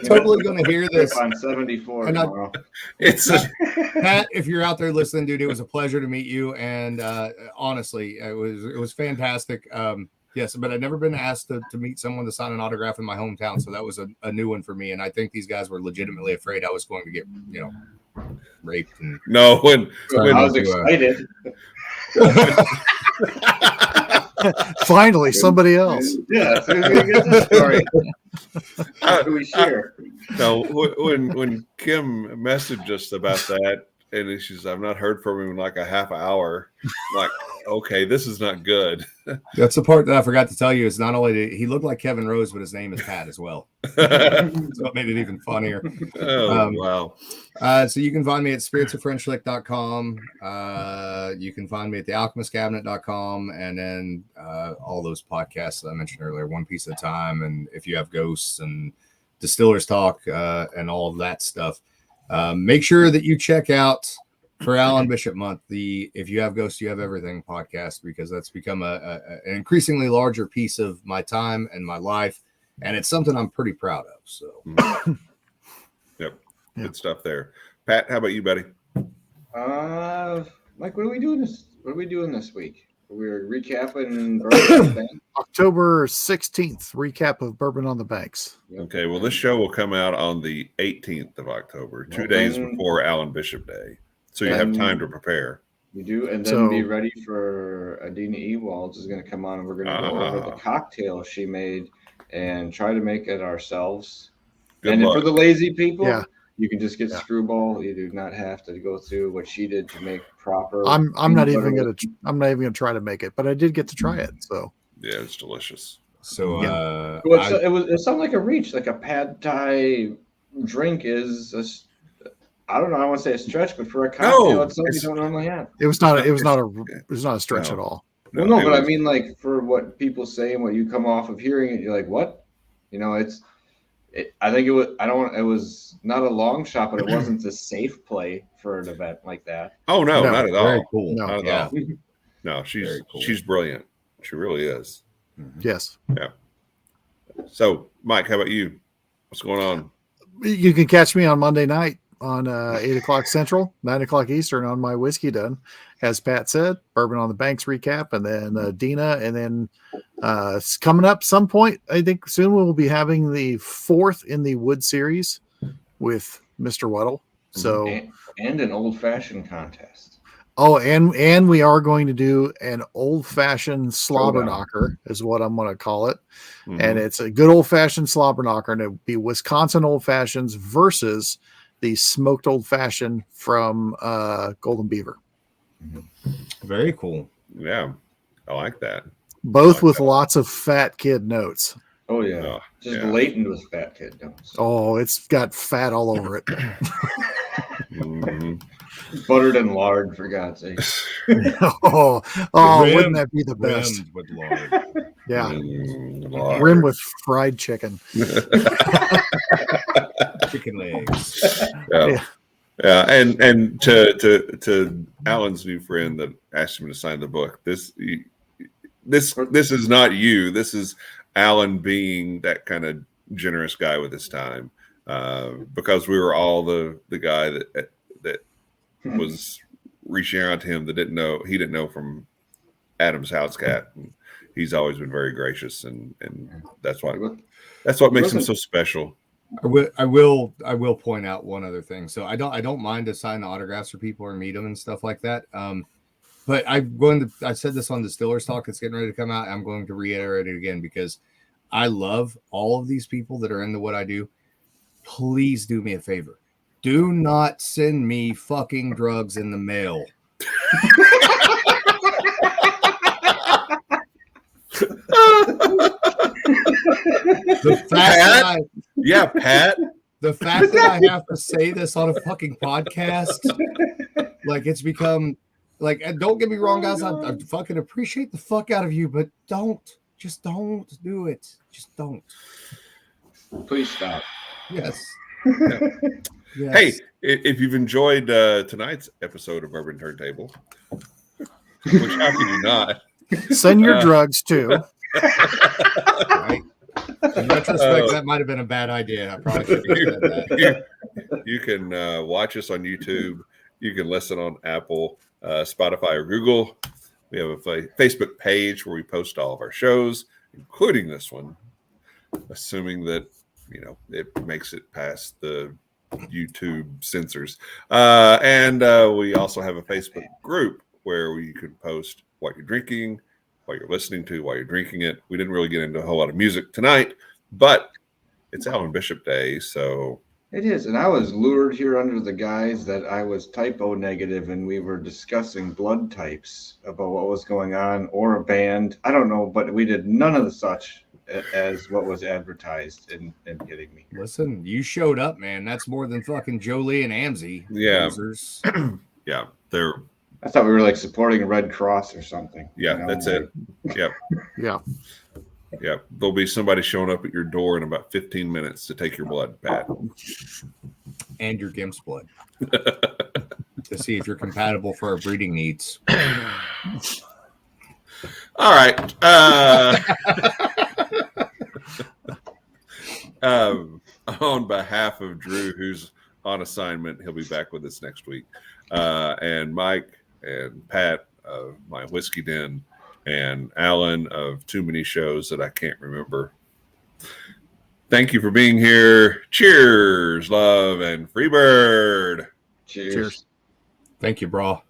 totally going to hear this. on 74 And tomorrow. It's Pat, if you're out there listening, dude, it was a pleasure to meet you. And honestly, it was fantastic. Yes, but I'd never been asked to meet someone to sign an autograph in my hometown, so that was a new one for me. And I think these guys were legitimately afraid I was going to get, raped. And no when I was excited. Finally, somebody else. Yeah, so who's gonna get this story? How do we share? no when Kim messaged us about that, and she says, "I've not heard from him in like a half hour." I'm like, okay, this is not good. that's the part that I forgot to tell you. Is not only did he look like Kevin Rose, but his name is Pat as well. So it made it even funnier. Oh wow. So you can find me at spiritsofFrenchlick.com. You can find me at thealchemistcabinet.com, and then all those podcasts that I mentioned earlier, One Piece at a Time, and If You Have Ghosts, and Distillers Talk, and all of that stuff. Make sure that you check out, for Alan Bishop Month, the If You Have Ghosts, You Have Everything podcast, because that's become an increasingly larger piece of my time and my life, and it's something I'm pretty proud of. So, Yep, good stuff there. Pat, how about you, buddy? Mike, what are we doing this week? We're recapping Bourbon Turntable. October 16th, recap of Bourbon on the Banks. Okay, well, this show will come out on the 18th of October, 2 Well, days then- before Alan Bishop Day. So you have time to prepare. You do, and then So- be ready for Adina Ewalds is going to come on, and we're going to go over the cocktail she made and try to make it ourselves. Good and luck. for the lazy people, Yeah. You can just get screwball. You do not have to go through what she did to make proper. I'm not even butter. gonna try to make it, but I did get to try it. So Yeah, it's delicious. So Well, it sounded like a reach, like a pad thai drink is. I don't know. I want to say a stretch, but for a cocktail, it's something you don't normally have. it was not a stretch at all. No, but I mean, like for what people say and what you come off of hearing it, you're like, what? You know, I think it was. I don't. It was not a long shot, but it wasn't a safe play for an event like that. Oh no, No, not at all. very cool. No. Not at all. No, Very cool. she's brilliant. She really is. Yes. Yeah. So, Mike, how about you? What's going on? You can catch me on Monday night on 8 o'clock Central, 9 o'clock Eastern on my Whiskey Done. As Pat said, Bourbon on the Banks recap, and then Dina, and then it's coming up some point. I think soon we'll be having the 4th in the Wood series with Mr. Weddle. So and an old fashioned contest. Oh, and we are going to do an old-fashioned slobber knocker, is what I'm going to call it. Mm-hmm. And it's a good old-fashioned slobber knocker, and it'll be Wisconsin old fashions versus the smoked old fashioned from Golden Beaver. Very cool. Yeah, I like that. Both with lots of fat kid notes. Oh yeah, just latent with fat kid notes. Oh, it's got fat all over it. Mm-hmm. Buttered and lard, for God's sake. oh, wouldn't that be the best? With lard. Yeah. Lard. Rim with fried chicken. Chicken legs. Yeah. And to Alan's new friend that asked him to sign the book, this is not you. This is Alan being that kind of generous guy with his time, because we were all the guy that was reaching out to him that he didn't know from Adam's house cat. And he's always been very gracious, and that's what makes him so special. I will point out one other thing. So I don't mind to sign the autographs for people or meet them and stuff like that. But I said this on Distillers Talk. It's getting ready to come out. I'm going to reiterate it again because I love all of these people that are into what I do. Please do me a favor. Do not send me fucking drugs in the mail. Pat? The fact that I have to say this on a fucking podcast, like it's become like, don't get me wrong, guys. I fucking appreciate the fuck out of you, but don't do it. Just don't. Please stop. Yes. Yes. Hey, if you've enjoyed tonight's episode of Bourbon Turntable, which how could you not? Send your drugs too. Right. In retrospect, that might have been a bad idea. I probably should have said that. You can watch us on YouTube. You can listen on Apple, Spotify, or Google. We have a Facebook page where we post all of our shows, including this one, assuming that it makes it past the YouTube censors. And we also have a Facebook group where you can post what you're drinking, what you're listening to, while you're drinking it. We didn't really get into a whole lot of music tonight, but it's Alan Bishop Day, so it is. And I was lured here under the guise that I was typo negative, and we were discussing blood types about what was going on, or a band. I don't know, but we did none of the such as what was advertised in getting me here. Listen, you showed up, man. That's more than fucking Jolee and Amzie. Yeah. Losers. Yeah, they're. I thought we were like supporting a Red Cross or something. Yeah, that's it. Yep. Yeah. There'll be somebody showing up at your door in about 15 minutes to take your blood, Pat. And your Gimp's blood. To see if you're compatible for our breeding needs. All right. On behalf of Drew, who's on assignment, he'll be back with us next week. And Mike and Pat of My Whiskey Den, and Alan of Too Many Shows That I Can't Remember. Thank you for being here. Cheers, love, and Freebird. Cheers. Thank you, bro.